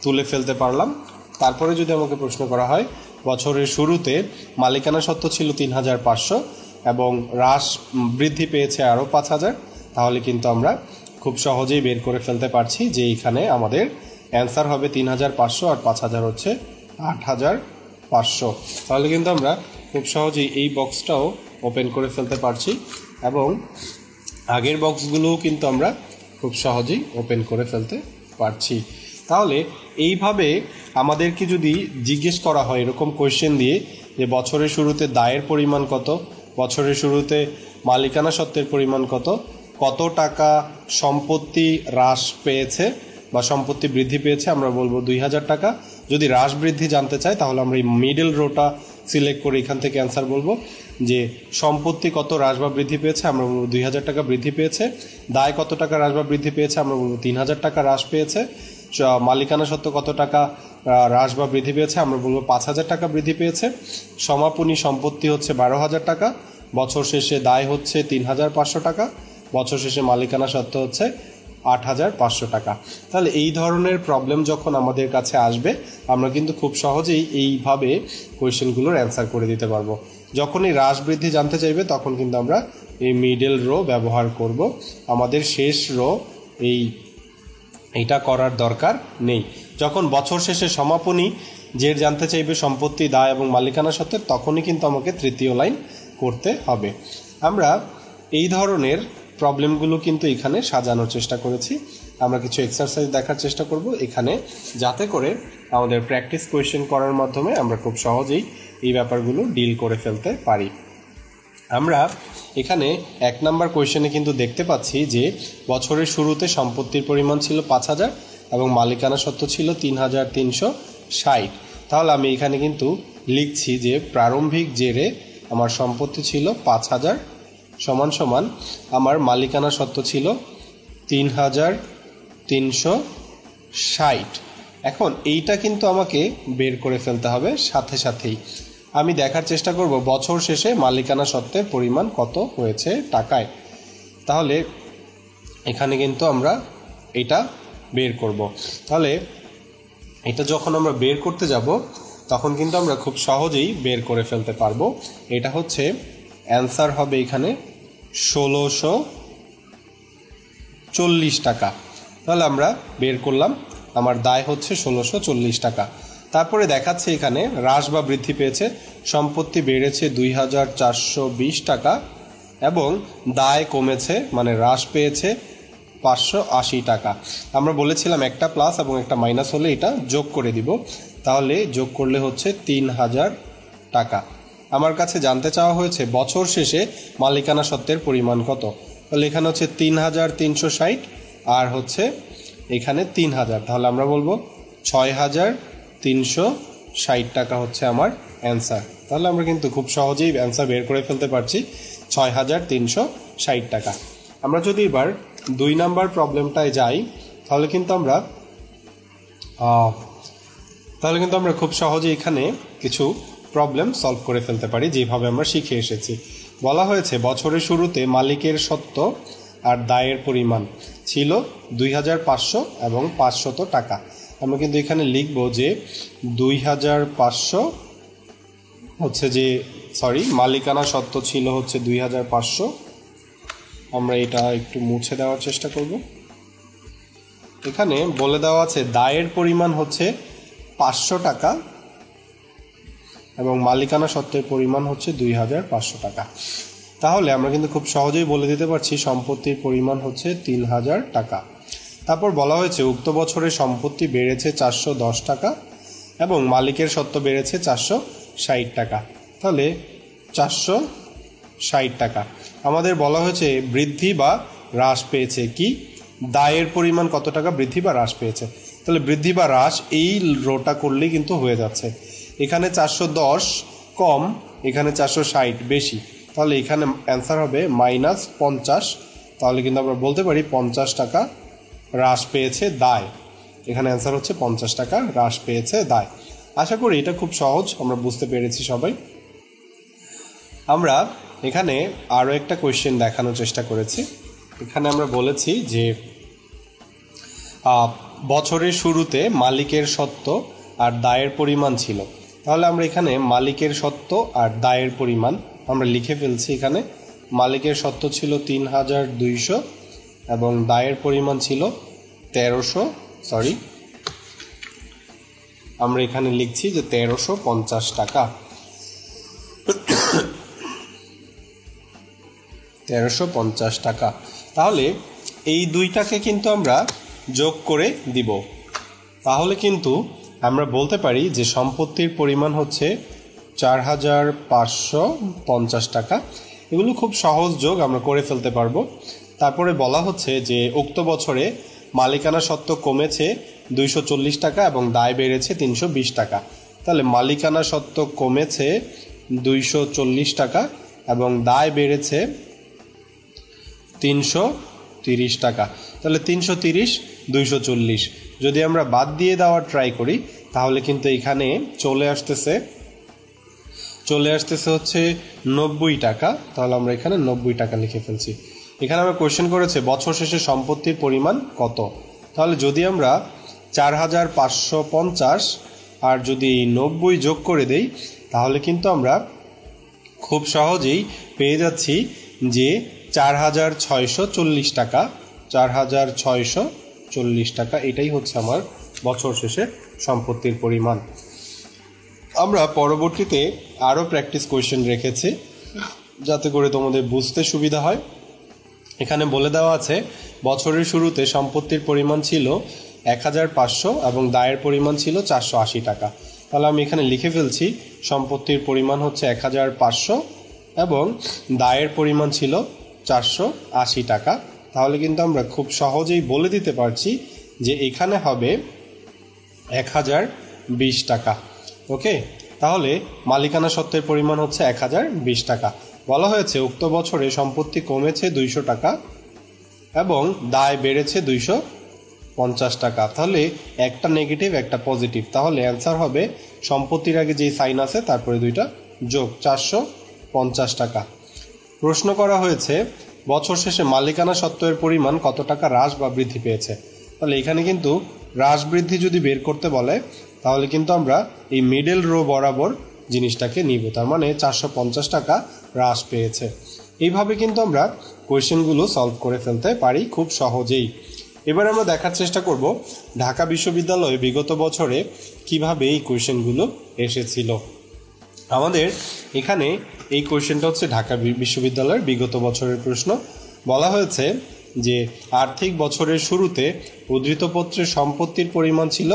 তুলে ফেলতে পারলাম। তারপরে যদি আমাকে প্রশ্ন করা হয় বছরের শুরুতে মালিকানা সত্ত্ব ছিল 3,500 এবং বৃদ্ধি পেয়েছে আরও 5,000, তাহলে কিন্তু আমরা খুব সহজেই বের করে ফেলতে পারছি যে এখানে আমাদের অ্যান্সার হবে 3,500 আর 5,000 হচ্ছে 8,500। তাহলে কিন্তু আমরা খুব সহজেই এই বক্সটাও ওপেন করে ফেলতে পারছি এবং আগের বক্সগুলোও কিন্তু আমরা খুব সহজেই ওপেন করে ফেলতে পারছি। তাহলে এইভাবে আমাদেরকে যদি জিজ্ঞেস করা হয় এরকম কোয়েশ্চেন দিয়ে যে বছরের শুরুতে দায়ের পরিমাণ কত, বছরের শুরুতে মালিকানা সত্ত্বের পরিমাণ কত, কত টাকা সম্পত্তি হ্রাস পেয়েছে বা সম্পত্তি বৃদ্ধি পেয়েছে, আমরা বলবো 2,000 টাকা। যদি হ্রাস বৃদ্ধি জানতে চাই তাহলে আমরা এই মিডল রোটা সিলেক্ট করে এখান থেকে অ্যান্সার বলবো যে সম্পত্তি কত হ্রাস বা বৃদ্ধি পেয়েছে, আমরা বলবো 2,000 টাকা বৃদ্ধি পেয়েছে। দায় কত টাকা হ্রাস বা বৃদ্ধি পেয়েছে, আমরা বলবো 3,000 টাকা হ্রাস পেয়েছে। মালিকানা সত্ত্ব কত টাকা হ্রাস বা বৃদ্ধি পেয়েছে, আমরা বলবো 5,000 টাকা বৃদ্ধি পেয়েছে। সমাপনী সম্পত্তি হচ্ছে 12,000 টাকা, বছর শেষে দায় হচ্ছে 3,500 টাকা, বছর শেষে মালিকানা সত্ত্ব হচ্ছে 8,500 টাকা। তাহলে এই ধরনের প্রবলেম যখন আমাদের কাছে আসবে আমরা কিন্তু খুব সহজেই এইভাবে কোয়েশ্চেনগুলোর অ্যান্সার করে দিতে পারবো। যখনই হ্রাস বৃদ্ধি জানতে চাইবে তখন কিন্তু আমরা এই মিডল রো ব্যবহার করব, আমাদের শেষ রো এইটা করার দরকার নেই। যখন বছর শেষে সমাপনী জানতে চাইবে সম্পত্তি দায় এবং মালিকানা সত্ত্বের, তখনই কিন্তু আমাকে তৃতীয় লাইন করতে হবে। আমরা এই ধরনের প্রবলেমগুলো কিন্তু এখানে সাজানোর চেষ্টা করেছি। আমরা কিছু এক্সারসাইজ দেখার চেষ্টা করব এখানে, যাতে করে আমাদের প্র্যাকটিস কোয়েশ্চেন করার মাধ্যমে আমরা খুব সহজেই এই ব্যাপারগুলো ডিল করে ফেলতে পারি। আমরা এখানে 1 নাম্বার কোয়েশ্চেনে কিন্তু দেখতে পাচ্ছি যে বছরের শুরুতে সম্পত্তির পরিমাণ ছিল 5,000 এবং মালিকানা সত্ত্ব ছিল 3,360। তাহলে আমি এখানে কিন্তু লিখছি যে প্রারম্ভিক জেরে আমার সম্পত্তি ছিল 5,000 সমান সমান আমার মালিকানা সত্ত্ব ছিল 3,360। এখন এইটা কিন্তু আমাকে বের করে ফেলতে হবে সাথে সাথেই। আমি দেখার চেষ্টা করব বছর শেষে মালিকানা সত্ত্বের পরিমাণ কত হয়েছে টাকায়। তাহলে এখানে কিন্তু আমরা এটা বের করব। তাহলে এটা যখন আমরা বের করতে যাব তখন কিন্তু আমরা খুব সহজেই বের করে ফেলতে পারবো। এটা হচ্ছে অ্যান্সার হবে এখানে 1,640 টাকা। তাহলে আমরা বের করলাম, আমার দায় হচ্ছে 1,640 টাকা। তারপরে দেখাচ্ছে এখানে হ্রাস বা বৃদ্ধি পেয়েছে, সম্পত্তি বেড়েছে 2,420 টাকা এবং দায় কমেছে মানে হ্রাস পেয়েছে 580 টাকা। আমরা বলেছিলাম একটা প্লাস এবং একটা মাইনাস হলে এটা যোগ করে দিব, তাহলে যোগ করলে হচ্ছে 3,000 টাকা। আমার কাছে জানতে চাওয়া হয়েছে বছর শেষে মালিকানা সত্ত্বের পরিমাণ কত। তাহলে এখানে হচ্ছে 3,360 আর হচ্ছে এখানে 3,000, তাহলে আমরা বলবো 6,360 টাকা হচ্ছে আমার অ্যান্সার। তাহলে আমরা কিন্তু খুব সহজেই অ্যান্সার বের করে ফেলতে পারছি 6,360 টাকা। আমরা যদি এবার 2 নাম্বার প্রবলেমটায় যাই তাহলে কিন্তু আমরা খুব সহজে এখানে কিছু প্রবলেম সলভ করে ফেলতে পারি যেভাবে আমরা শিখে এসেছি। বলা হয়েছে বছরের শুরুতে মালিকের সত্ত্ব আর দায়ের পরিমাণ ছিল 2,500 এবং 500 টাকা। আমরা কিন্তু এখানে লিখব যে 2,500 হচ্ছে যে মালিকানা সত্ত্ব ছিল হচ্ছে 2,500। আমরা এটা একটু মুছে দেওয়ার চেষ্টা করব। এখানে বলে দেওয়া আছে দায়ের পরিমাণ হচ্ছে 500 টাকা এবং মালিকানা সত্ত্বের পরিমাণ হচ্ছে 2500 টাকা। তাহলে আমরা কিন্তু খুব সহজেই বলে দিতে পারছি সম্পত্তির পরিমাণ হচ্ছে 3000 টাকা। তারপর বলা হয়েছে উক্ত বছরে সম্পত্তি বেড়েছে 410 টাকা এবং মালিকের সত্ত্ব বেড়েছে 460 টাকা। তাহলে 460 টাকা আমাদের বলা হয়েছে বৃদ্ধি বা হ্রাস পেয়েছে কি, দায়ের পরিমাণ কত টাকা বৃদ্ধি বা হ্রাস পেয়েছে। তাহলে বৃদ্ধি বা হ্রাস এই রোটা করলেই কিন্তু হয়ে যাচ্ছে। এখানে 410 কম, এখানে 460 বেশি, তাহলে এখানে অ্যান্সার হবে -50। তাহলে কিন্তু আমরা বলতে পারি 50 টাকা হ্রাস পেয়েছে দায়। এখানে অ্যান্সার হচ্ছে 50 টাকা হ্রাস পেয়েছে দায়। আশা করি এটা খুব সহজ, আমরা বুঝতে পেরেছি সবাই। আমরা এখানে আরও একটা কোয়েশ্চেন দেখানোর চেষ্টা করেছি। এখানে আমরা বলেছি যে বছরের শুরুতে মালিকের সত্ত্ব আর দায়ের পরিমাণ ছিল। তাহলে আমরা এখানে মালিকের সত্ত্ব আর দায়ের পরিমাণ আমরা লিখে ফেলছি। এখানে মালিকের সত্ত্ব ছিল 3200 এবং দায়ের পরিমাণ ছিল 1300, আমরা এখানে লিখছি যে 1350 টাকা। 1350 টাকা। তাহলে এই দুইটাকে কিন্তু আমরা যোগ করে দিব। তাহলে কিন্তু আমরা বলতে পারি যে সম্পত্তির পরিমাণ হচ্ছে 4550 টাকা। এগুলো খুব সহজ যোগ, আমরা করে ফেলতে পারবো। তারপরে বলা হচ্ছে যে উক্ত বছরে মালিকানা সত্ত্ব কমেছে 240 টাকা এবং দায় বেড়েছে 320 টাকা। তাহলে মালিকানা সত্ত্ব কমেছে 240 টাকা এবং দায় বেড়েছে 330 টাকা। তাহলে 330 240 যদি আমরা বাদ দিয়ে দেওয়ার ট্রাই করি তাহলে কিন্তু এখানে চলে আসতেছে হচ্ছে 90 টাকা। তাহলে আমরা এখানে 90 টাকা লিখে ফেলছি। এখানে আমরা কোয়েশ্চেন করেছে বছর শেষে সম্পত্তির পরিমাণ কত। তাহলে যদি আমরা 4550 আর যদি 90 যোগ করে দেই তাহলে কিন্তু আমরা খুব সহজেই পেয়ে যাচ্ছি যে 4640 টাকা। 4640 টাকা এটাই হচ্ছে আমার বছর শেষে সম্পত্তির পরিমাণ। আমরা পরবর্তীতে আরও প্র্যাকটিস কোয়েশ্চেন রেখেছি যাতে করে তোমাদের বুঝতে সুবিধা হয়। এখানে বলে দেওয়া আছে বছরের শুরুতে সম্পত্তির পরিমাণ ছিল 1500 এবং দায়ের পরিমাণ ছিল 480 টাকা। তাহলে আমি এখানে লিখে ফেলছি সম্পত্তির পরিমাণ হচ্ছে 1500 এবং দায়ের পরিমাণ ছিল 480 টাকা। তাহলে কিন্তু আমরা খুব সহজেই বলে দিতে পারছি যে এখানে হবে 1020 টাকা। ওকে, তাহলে মালিকানা সত্ত্বের পরিমাণ হচ্ছে 1020 টাকা। বলা হয়েছে উক্ত বছরে সম্পত্তি কমেছে 200 টাকা এবং দায় বেড়েছে 250 টাকা। তাহলে একটা নেগেটিভ একটা পজিটিভ, তাহলে অ্যান্সার হবে সম্পত্তির আগে যেই সাইন আছে তারপরে দুইটা যোগ 450 টাকা। প্রশ্ন করা হয়েছে বছর শেষে মালিকানা সত্ত্বের পরিমাণ কত টাকা হ্রাস বা বৃদ্ধি পেয়েছে। তাহলে এখানে কিন্তু হ্রাস বৃদ্ধি যদি বের করতে বলে তাহলে কিন্তু আমরা এই মিডল রো বরাবর জিনিসটাকে নিব, তার মানে 450 টাকা হ্রাস পেয়েছে। এইভাবে কিন্তু আমরা কোয়েশ্চেনগুলো সলভ করে ফেলতে পারি খুব সহজেই। এবার আমরা দেখার চেষ্টা করব ঢাকা বিশ্ববিদ্যালয়ে বিগত বছরে কিভাবে এই কোয়েশ্চেনগুলো এসেছিল। আমাদের এখানে এই কোয়েশ্চেনটা হচ্ছে ঢাকা বিশ্ববিদ্যালয়ের বিগত বছরের প্রশ্ন। বলা হয়েছে যে আর্থিক বছরের শুরুতে উদ্ধৃতপত্রের সম্পত্তির পরিমাণ ছিল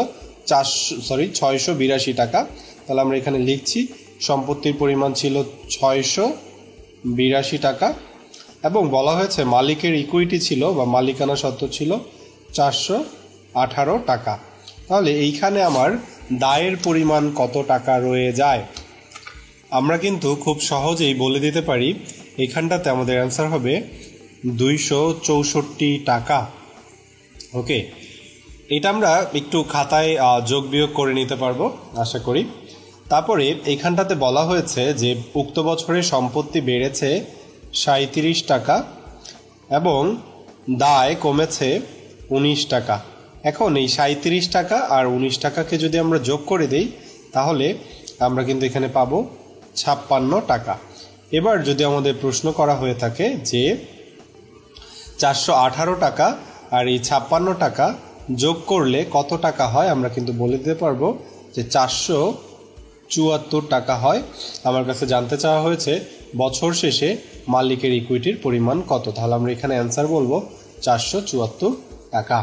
682 টাকা। তাহলে আমরা এখানে লিখছি সম্পত্তির পরিমাণ ছিল 682 টাকা এবং বলা হয়েছে মালিকের ইকুইটি ছিল বা মালিকানা সত্ত্ব ছিল 418 টাকা। তাহলে এইখানে আমার দায়ের পরিমাণ কত টাকা রয়ে যায়। আমরা কিন্তু খুব সহজেই বলে দিতে পারি এখানটাতে আমাদের অ্যান্সার হবে 264 টাকা। ওকে, এটা আমরা একটু খাতায় যোগ বিয়োগ করে নিতে পারবো আশা করি। তারপরে এইখানটাতে বলা হয়েছে যে উক্ত বছরে সম্পত্তি বেড়েছে 37 টাকা এবং দায় কমেছে 19 টাকা। এখন এই 37 টাকা আর 19 টাকাকে যদি আমরা যোগ করে দেই তাহলে আমরা কিন্তু এখানে পাবো 56 টাকা। এবার যদি আমাদের প্রশ্ন করা হয়ে থাকে যে 418 টাকা আর এই 56 টাকা যোগ করলে কত টাকা হয়, আমরা কিন্তু বলে দিতে পারবো যে 74 টাকা হয়। আমার কাছে জানতে চাওয়া হয়েছে বছর শেষে মালিকের ইকুইটির পরিমাণ কত। তাহলে আমরা এখানে অ্যান্সার বলবো 474 টাকা।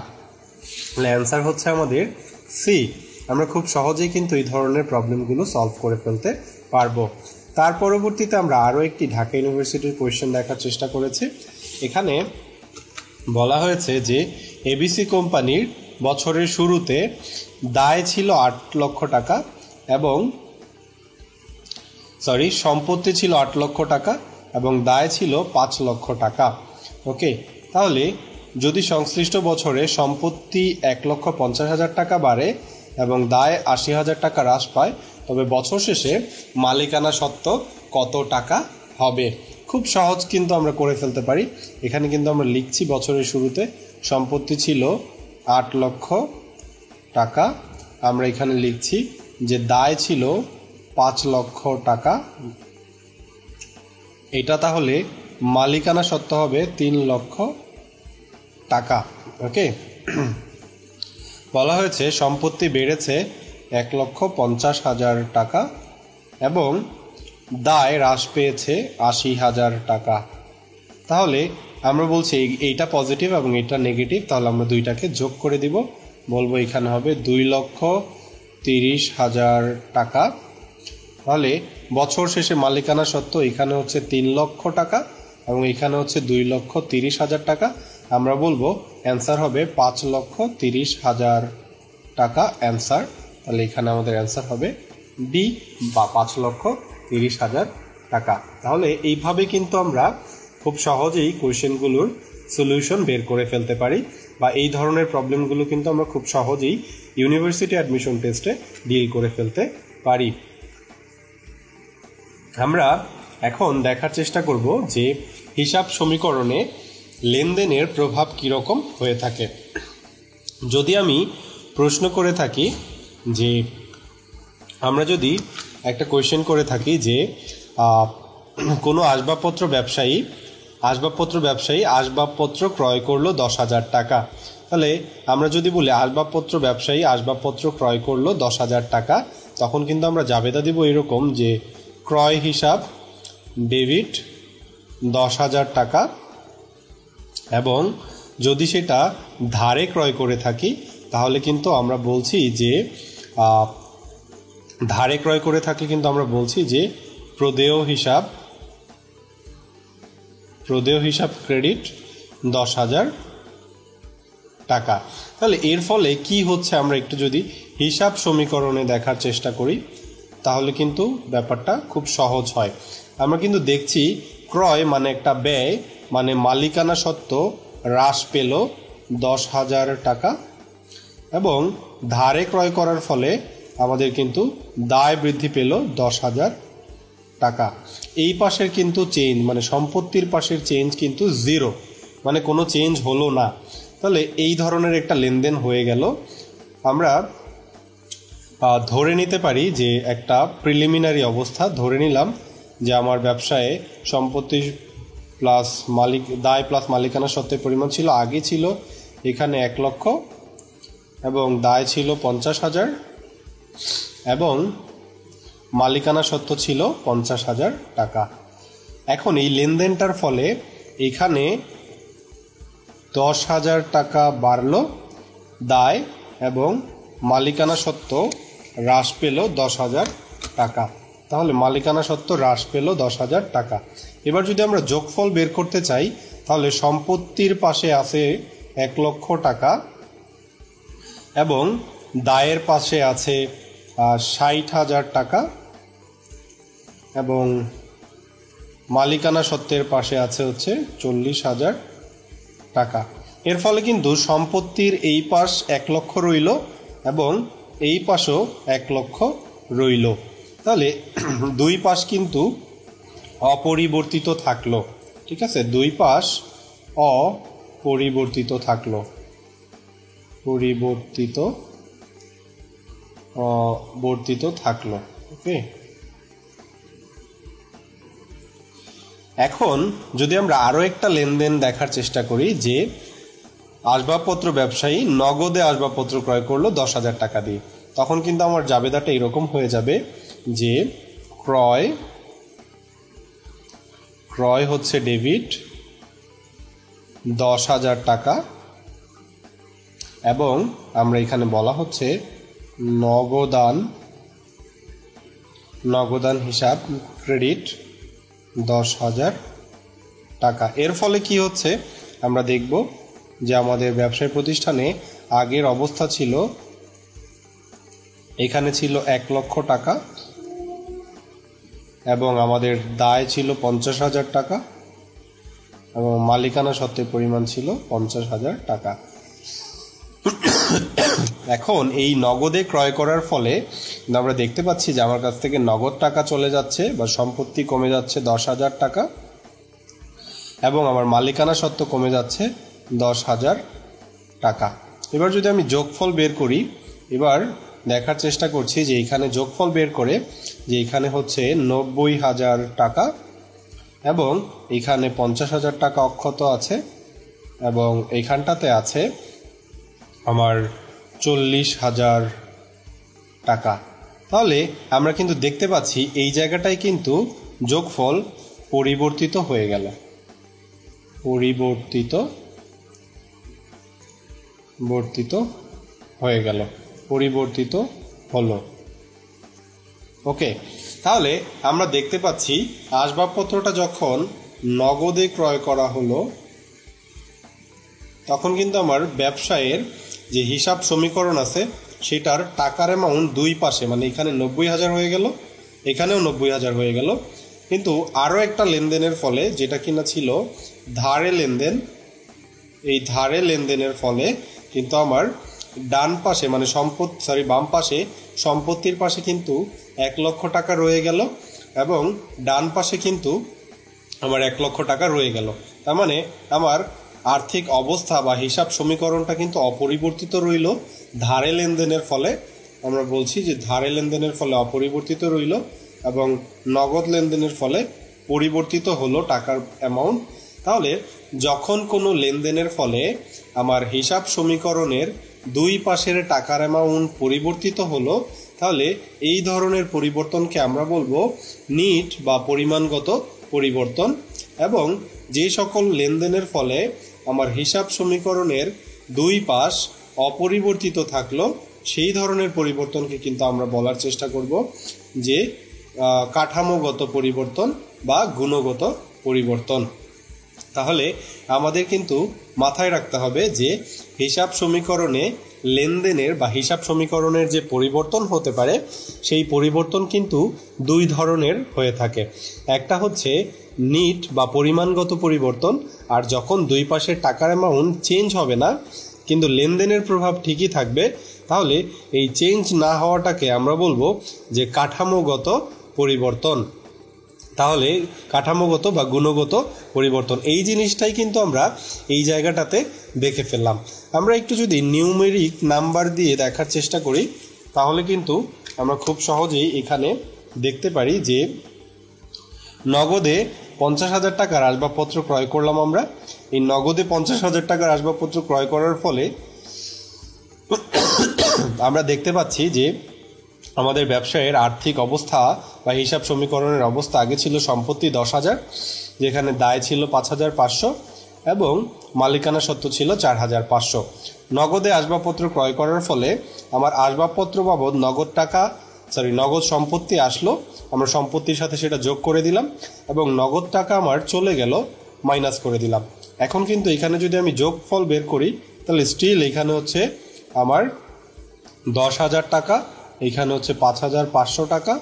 তাহলে অ্যান্সার হচ্ছে আমাদের সি। আমরা খুব সহজেই কিন্তু এই ধরনের প্রবলেমগুলো সলভ করে ফেলতে পারবো। তার পরবর্তীতে আমরা আরও একটি ঢাকা ইউনিভার্সিটির কোয়েশ্চেন দেখার চেষ্টা করেছি। এখানে বলা হয়েছে যে এবিসি কোম্পানির বছরের শুরুতে দায় ছিল 8 লক্ষ টাকা এবং সম্পত্তি ছিল 8 লক্ষ টাকা এবং দায় ছিল 5 লক্ষ টাকা। ওকে, তাহলে যদি সংশ্লিষ্ট বছরে সম্পত্তি 1,50,000 টাকা বাড়ে এবং দায় 80,000 টাকা হ্রাস পায়, তবে বছর শেষে মালিকানা সত্ত্ব কত টাকা হবে। খুব সহজ কিন্তু আমরা করে ফেলতে পারি। এখানে কিন্তু আমরা লিখছি বছরের শুরুতে সম্পত্তি ছিল 8 লক্ষ টাকা, আমরা এখানে লিখছি যে দায় ছিল 5 লক্ষ টাকা। এটা তাহলে মালিকানা সত্ত্ব হবে 3 লক্ষ টাকা। ওকে, বলা হয়েছে সম্পত্তি বেড়েছে 1,50,000 টাকা এবং দায় হ্রাস পেয়েছে 80,000 টাকা। তাহলে আমরা বলছি এইটা পজিটিভ এবং এটা নেগেটিভ, তাহলে আমরা দুইটাকে যোগ করে দিব, বলবো এখানে হবে 2,30,000 টাকা। তাহলে বছর শেষে মালিকানা সত্ত্ব এখানে হচ্ছে 3 লক্ষ টাকা এবং এখানে হচ্ছে 2,30,000 টাকা। আমরা বলবো অ্যান্সার হবে 5,30,000 টাকা অ্যান্সার। তাহলে এখানে আমাদের অ্যান্সার হবে ডি বা 5,30,000 টাকা। তাহলে এইভাবে কিন্তু আমরা খুব সহজেই কোয়েশ্চেনগুলোর সলিউশন বের করে ফেলতে পারি, বা এই ধরনের প্রবলেমগুলো কিন্তু আমরা খুব সহজেই ইউনিভার্সিটি অ্যাডমিশন টেস্টে ডিল করে ফেলতে পারি। আমরা এখন দেখার চেষ্টা করব যে হিসাব সমীকরণে লেনদেনের প্রভাব কীরকম হয়ে থাকে। যদি আমি প্রশ্ন করে থাকি যে আমরা যদি একটা কোয়েশ্চেন করে থাকি যে কোনো আসবাবপত্র ব্যবসায়ী আসবাবপত্র ক্রয় করলো 10,000 টাকা, তাহলে আমরা যদি বলি আসবাবপত্র ব্যবসায়ী আসবাবপত্র ক্রয় করলো 10,000 টাকা, তখন কিন্তু আমরা জাবেদা দিব এরকম যে ক্রয় হিসাব ডেবিট 10,000 টাকা, এবং যদি সেটা ধারে ক্রয় করে থাকি তাহলে কিন্তু আমরা বলছি যে ধারে ক্রয় করে থাকলে কিন্তু আমরা বলছি যে প্রদেয় হিসাব ক্রেডিট 10,000 টাকা। তাহলে এর ফলে কি হচ্ছে আমরা একটু যদি হিসাব সমীকরণে দেখার চেষ্টা করি তাহলে কিন্তু ব্যাপারটা খুব সহজ হয়। আমরা কিন্তু দেখছি ক্রয় মানে একটা ব্যয়, মানে মালিকানা সত্ত্ব হ্রাস পেল 10,000 টাকা, এবং ধারে ক্রয় করার ফলে আমাদের কিন্তু দায় বৃদ্ধি পেল 10,000 টাকা। এই পাশের কিন্তু চেঞ্জ মানে সম্পত্তির পাশের চেঞ্জ কিন্তু 0, মানে কোনো চেঞ্জ হলো না। তাহলে এই ধরনের একটা লেনদেন হয়ে গেল। আমরা ধরে নিতে পারি যে একটা প্রিলিমিনারি অবস্থা ধরে নিলাম যে আমার ব্যবসায়ে সম্পত্তি প্লাস দায় প্লাস মালিকানা সত্ত্বের পরিমাণ ছিল, আগে ছিল এখানে 1 লক্ষ এবং দায় ছিল 50,000 এবং মালিকানা সত্ত্ব ছিল 50,000 টাকা। এখন এই লেনদেনটার ফলে এখানে 10,000 টাকা বাড়লো দায় এবং মালিকানা সত্ত্ব হ্রাস পেল 10,000 টাকা। তাহলে মালিকানা সত্ত্ব হ্রাস পেল 10,000 টাকা। এবার যদি আমরা যোগফল বের করতে চাই তাহলে সম্পত্তির পাশে আছে 1 লক্ষ টাকা এবং দায়ের পাশে আছে 60,000 টাকা এবং মালিকানা সত্ত্বের পাশে আছে হচ্ছে 40,000 টাকা। এর ফলে কিন্তু সম্পত্তির এই পাশ 1 লক্ষ রইল এবং এই পাশও 1 লক্ষ রইল। তাহলে দুই পাশ কিন্তু অপরিবর্তিত থাকলো। ঠিক আছে, দুই পাশ অপরিবর্তিত থাকলো, বর্তিত থাকলো। ওকে, এখন যদি আমরা আরও একটা লেনদেন দেখার চেষ্টা করি যে আসবাবপত্র ব্যবসায়ী নগদে আসবাবপত্র ক্রয় করলো 10,000 টাকা দিয়ে, তখন কিন্তু আমার জাবেদাটা এরকম হয়ে যাবে যে ক্রয় হচ্ছে ডেবিট 10,000 টাকা, এবং আমরা এখানে বলা হচ্ছে নগদান হিসাব ক্রেডিট 10,000 টাকা। এর ফলে কি হচ্ছে আমরা দেখব যে আমাদের ব্যবসায় প্রতিষ্ঠানে আগের অবস্থা ছিল, এখানে ছিল 1 লক্ষ টাকা এবং আমাদের দায় ছিল 50,000 টাকা এবং মালিকানা সত্ত্বের পরিমাণ ছিল 50,000 টাকা। এখন এই নগদে ক্রয় করার ফলে আমরা দেখতে পাচ্ছি যে আমার কাছ থেকে নগদ টাকা চলে যাচ্ছে বা সম্পত্তি কমে যাচ্ছে 10,000 টাকা, এবং আমার মালিকানা সত্ত্ব কমে যাচ্ছে 10,000 টাকা। এবার যদি আমি যোগফল বের করি, এবার দেখার চেষ্টা করছি যে এখানে যোগফল বের করে যে এখানে হচ্ছে 90,000 টাকা এবং এখানে 50,000 টাকা অক্ষত আছে এবং এইখানটাতে আছে আমার 40,000 টাকা। তাহলে আমরা কিন্তু দেখতে পাচ্ছি এই জায়গাটায় কিন্তু যোগফল পরিবর্তিত হয়ে গেল, পরিবর্তিত হলো। ওকে, তাহলে আমরা দেখতে পাচ্ছি আসবাবপত্রটা যখন নগদে ক্রয় করা হলো তখন কিন্তু আমার ব্যবসায়ের যে হিসাব সমীকরণ আছে সেটার টাকার অ্যামাউন্ট দুই পাশে, মানে এখানে 90,000 হয়ে গেল, এখানেও 90,000 হয়ে গেল। কিন্তু আরও একটা লেনদেনের ফলে, যেটা কিনা ছিল ধারে লেনদেন, এই ধারে লেনদেনের ফলে কিন্তু আমার ডান পাশে মানে বাম পাশে সম্পত্তির পাশে কিন্তু 1 লক্ষ টাকা রয়ে গেল এবং ডান পাশে কিন্তু আমার 1 লক্ষ টাকা রয়ে গেল। তার মানে আমার আর্থিক অবস্থা বা হিসাব সমীকরণটা কিন্তু অপরিবর্তিত রইল ধারে লেনদেনের ফলে। আমরা বলছি যে ধারে লেনদেনের ফলে অপরিবর্তিত রইল এবং নগদ লেনদেনের ফলে পরিবর্তিত হলো টাকার অ্যামাউন্ট। তাহলে যখন কোনো লেনদেনের ফলে আমার হিসাব সমীকরণের দুই পাশের টাকার অ্যামাউন্ট পরিবর্তিত হলো, তাহলে এই ধরনের পরিবর্তনকে আমরা বলবো নিট বা পরিমাণগত পরিবর্তন। এবং যে সকল লেনদেনের ফলে আমার হিসাব সমীকরণের দুই পাশ অপরিবর্তিত থাকলো সেই ধরনের পরিবর্তনকে কিন্তু আমরা বলার চেষ্টা করব যে কাঠামোগত পরিবর্তন বা গুণগত পরিবর্তন। তাহলে আমাদের কিন্তু মাথায় রাখতে হবে যে হিসাব সমীকরণে লেনদেনের বা হিসাব সমীকরণের যে পরিবর্তন হতে পারে সেই পরিবর্তন কিন্তু দুই ধরনের হয়ে থাকে। একটা হচ্ছে নিট বা পরিমাণগত পরিবর্তন, আর যখন দুই পাশের টাকার অ্যামাউন্ট চেঞ্জ হবে না কিন্তু লেনদেনের প্রভাব ঠিকই থাকবে, তাহলে এই চেঞ্জ না হওয়াটাকে আমরা বলবো যে কাঠামোগত পরিবর্তন। তাহলে কাঠামোগত বা গুণগত পরিবর্তন এই জিনিসটাই কিন্তু আমরা এই জায়গাটাতে দেখে ফেললাম। আমরা একটু যদি নিউমেরিক নাম্বার দিয়ে দেখার চেষ্টা করি তাহলে কিন্তু আমরা খুব সহজেই এখানে দেখতে পারি যে নগদে 50,000 টাকার আসবাবপত্র ক্রয় করলাম। আমরা এই নগদে 50,000 টাকার আসবাবপত্র ক্রয় করার ফলে আমরা দেখতে পাচ্ছি যে আমাদের ব্যবসায়ের আর্থিক অবস্থা বা হিসাব সমীকরণের অবস্থা আগে ছিল সম্পত্তি 10,000, যেখানে দায় ছিল 5,500 এবং মালিকানা সত্ত্ব ছিল 4,500। নগদে আসবাবপত্র ক্রয় করার ফলে আমার আসবাবপত্র বাবদ নগদ সম্পত্তি আসলো, আমরা সম্পত্তির সাথে সেটা যোগ করে দিলাম এবং নগদ টাকা আমার চলে গেল, মাইনাস করে দিলাম। এখন কিন্তু এখানে যদি আমি যোগফল বের করি তাহলে স্টিল এখানে হচ্ছে আমার 10,000 টাকা, এখানে হচ্ছে 5,500 টাকা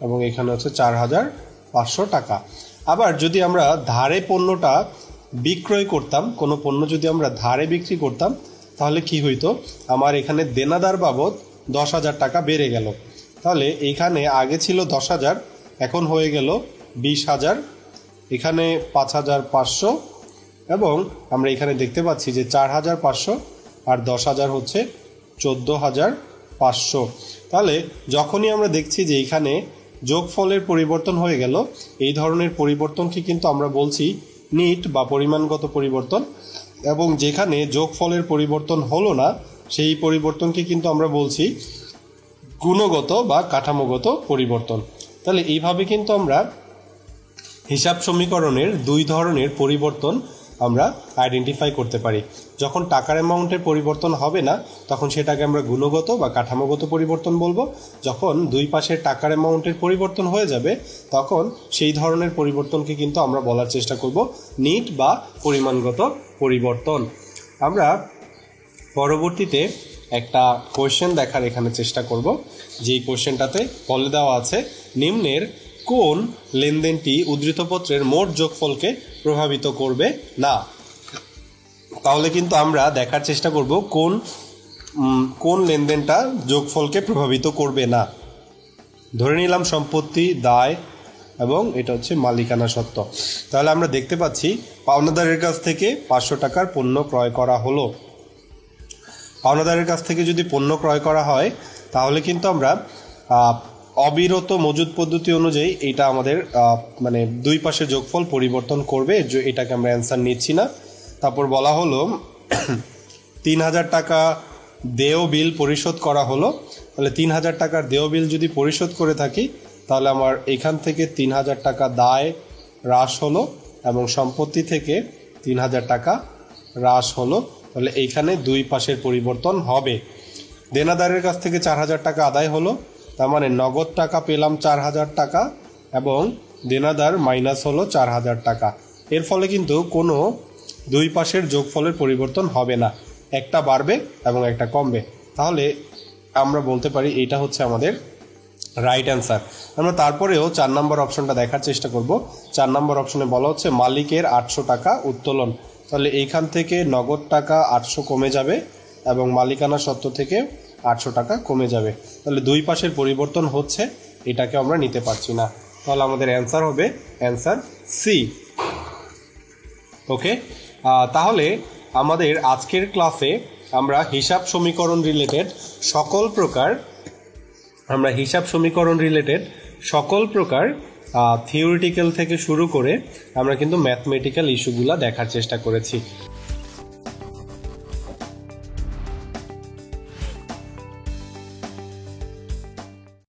এবং এখানে হচ্ছে 4,500 টাকা। আবার যদি আমরা ধারে পণ্যটা বিক্রয় করতাম, কোনো পণ্য যদি আমরা ধারে বিক্রি করতাম তাহলে কি হইতো, আমার এখানে দেনাদার বাবদ 10,000 টাকা বেড়ে গেল। তাহলে এইখানে আগে ছিল 10,000, এখন হয়ে গেল 20,000, এখানে 5,500 এবং আমরা এখানে দেখতে পাচ্ছি যে 4,500 আর 10,000 হচ্ছে 14,500। তাহলে যখনই আমরা দেখছি যে এইখানে যোগফলের পরিবর্তন হয়ে গেল, এই ধরনের পরিবর্তনকে কিন্তু আমরা বলছি নিট বা পরিমাণগত পরিবর্তন, এবং যেখানে যোগফলের পরিবর্তন হলো না সেই পরিবর্তনকে কিন্তু আমরা বলছি গুণগত বা কাঠামোগত পরিবর্তন। তাহলে এইভাবে কিন্তু আমরা হিসাব সমীকরণের দুই ধরনের পরিবর্তন আমরা আইডেন্টিফাই করতে পারি। যখন টাকার অ্যামাউন্টের পরিবর্তন হবে না তখন সেটাকে আমরা গুণগত বা কাঠামোগত পরিবর্তন বলবো। যখন দুই পাশের টাকার অ্যামাউন্টের পরিবর্তন হয়ে যাবে তখন সেই ধরনের পরিবর্তনকে কিন্তু আমরা বলার চেষ্টা করব নিট বা পরিমাণগত পরিবর্তন। আমরা পরবর্তীতে একটা কোয়েশ্চেন দেখার এখানে চেষ্টা করব, যেই কোয়েশ্চেনটাতে বলে দেওয়া আছে নিম্নের কোন লেনদেনটি উদ্ধৃতপত্রের মোট যোগফলকে প্রভাবিত করবে না। তাহলে কিন্তু আমরা দেখার চেষ্টা করব কোন লেনদেনটা যোগফলকে প্রভাবিত করবে না। ধরে নিলাম সম্পত্তি, দায় এবং এটা হচ্ছে মালিকানা সত্ত্ব। তাহলে আমরা দেখতে পাচ্ছি পাওনাদারের কাছ থেকে 500 টাকার পণ্য ক্রয় করা হলো। পাওনাদারের কাছ থেকে যদি পণ্য ক্রয় করা হয় তাহলে কিন্তু আমরা অবিরত মজুদ পদ্ধতি অনুযায়ী এটা আমাদের মানে দুই পাশে যোগফল পরিবর্তন করবে, এটাকে আমরা অ্যান্সার নিচ্ছি না। তারপর বলা হলো 3000 টাকা দেয় বিল পরিশোধ করা হলো। তাহলে 3000 টাকার দেয় বিল যদি পরিশোধ করে থাকি তাহলে আমার এখান থেকে 3000 টাকা দায় হ্রাস হলো এবং সম্পত্তি থেকে 3000 টাকা হ্রাস হলো। তাহলে এইখানে দুই পাশের পরিবর্তন হবে। দেনাদারের কাছ থেকে 4000 টাকা আদায় হলো, তার মানে নগদ টাকা পেলাম 4000 টাকা এবং দেনাদার মাইনাস হলো 4000 টাকা। এর ফলে কিন্তু কোনো দুই পাশের যোগফলের পরিবর্তন হবে না, একটা বাড়বে এবং একটা কমবে। তাহলে আমরা বলতে পারি এইটা হচ্ছে আমাদের রাইট অ্যান্সার। আমরা তারপরেও 4 নম্বর অপশনটা দেখার চেষ্টা করব। 4 নম্বর অপশনে বলা হচ্ছে মালিকের 800 টাকা উত্তোলন। তাহলে এইখান থেকে নগদ টাকা 800 কমে যাবে এবং মালিকানা সত্ত্ব থেকে 800 টাকা কমে যাবে। তাহলে দুই পাশের পরিবর্তন হচ্ছে, এটাকে আমরা নিতে পারছি না। তাহলে আমাদের অ্যান্সার হবে অ্যান্সার সি। ওকে, তাহলে আমাদের আজকের ক্লাসে আমরা হিসাব সমীকরণ রিলেটেড সকল প্রকার থিওরিটিক্যাল থেকে শুরু করে আমরা কিন্তু ম্যাথমেটিক্যাল ইস্যুগুলো দেখার চেষ্টা করেছি।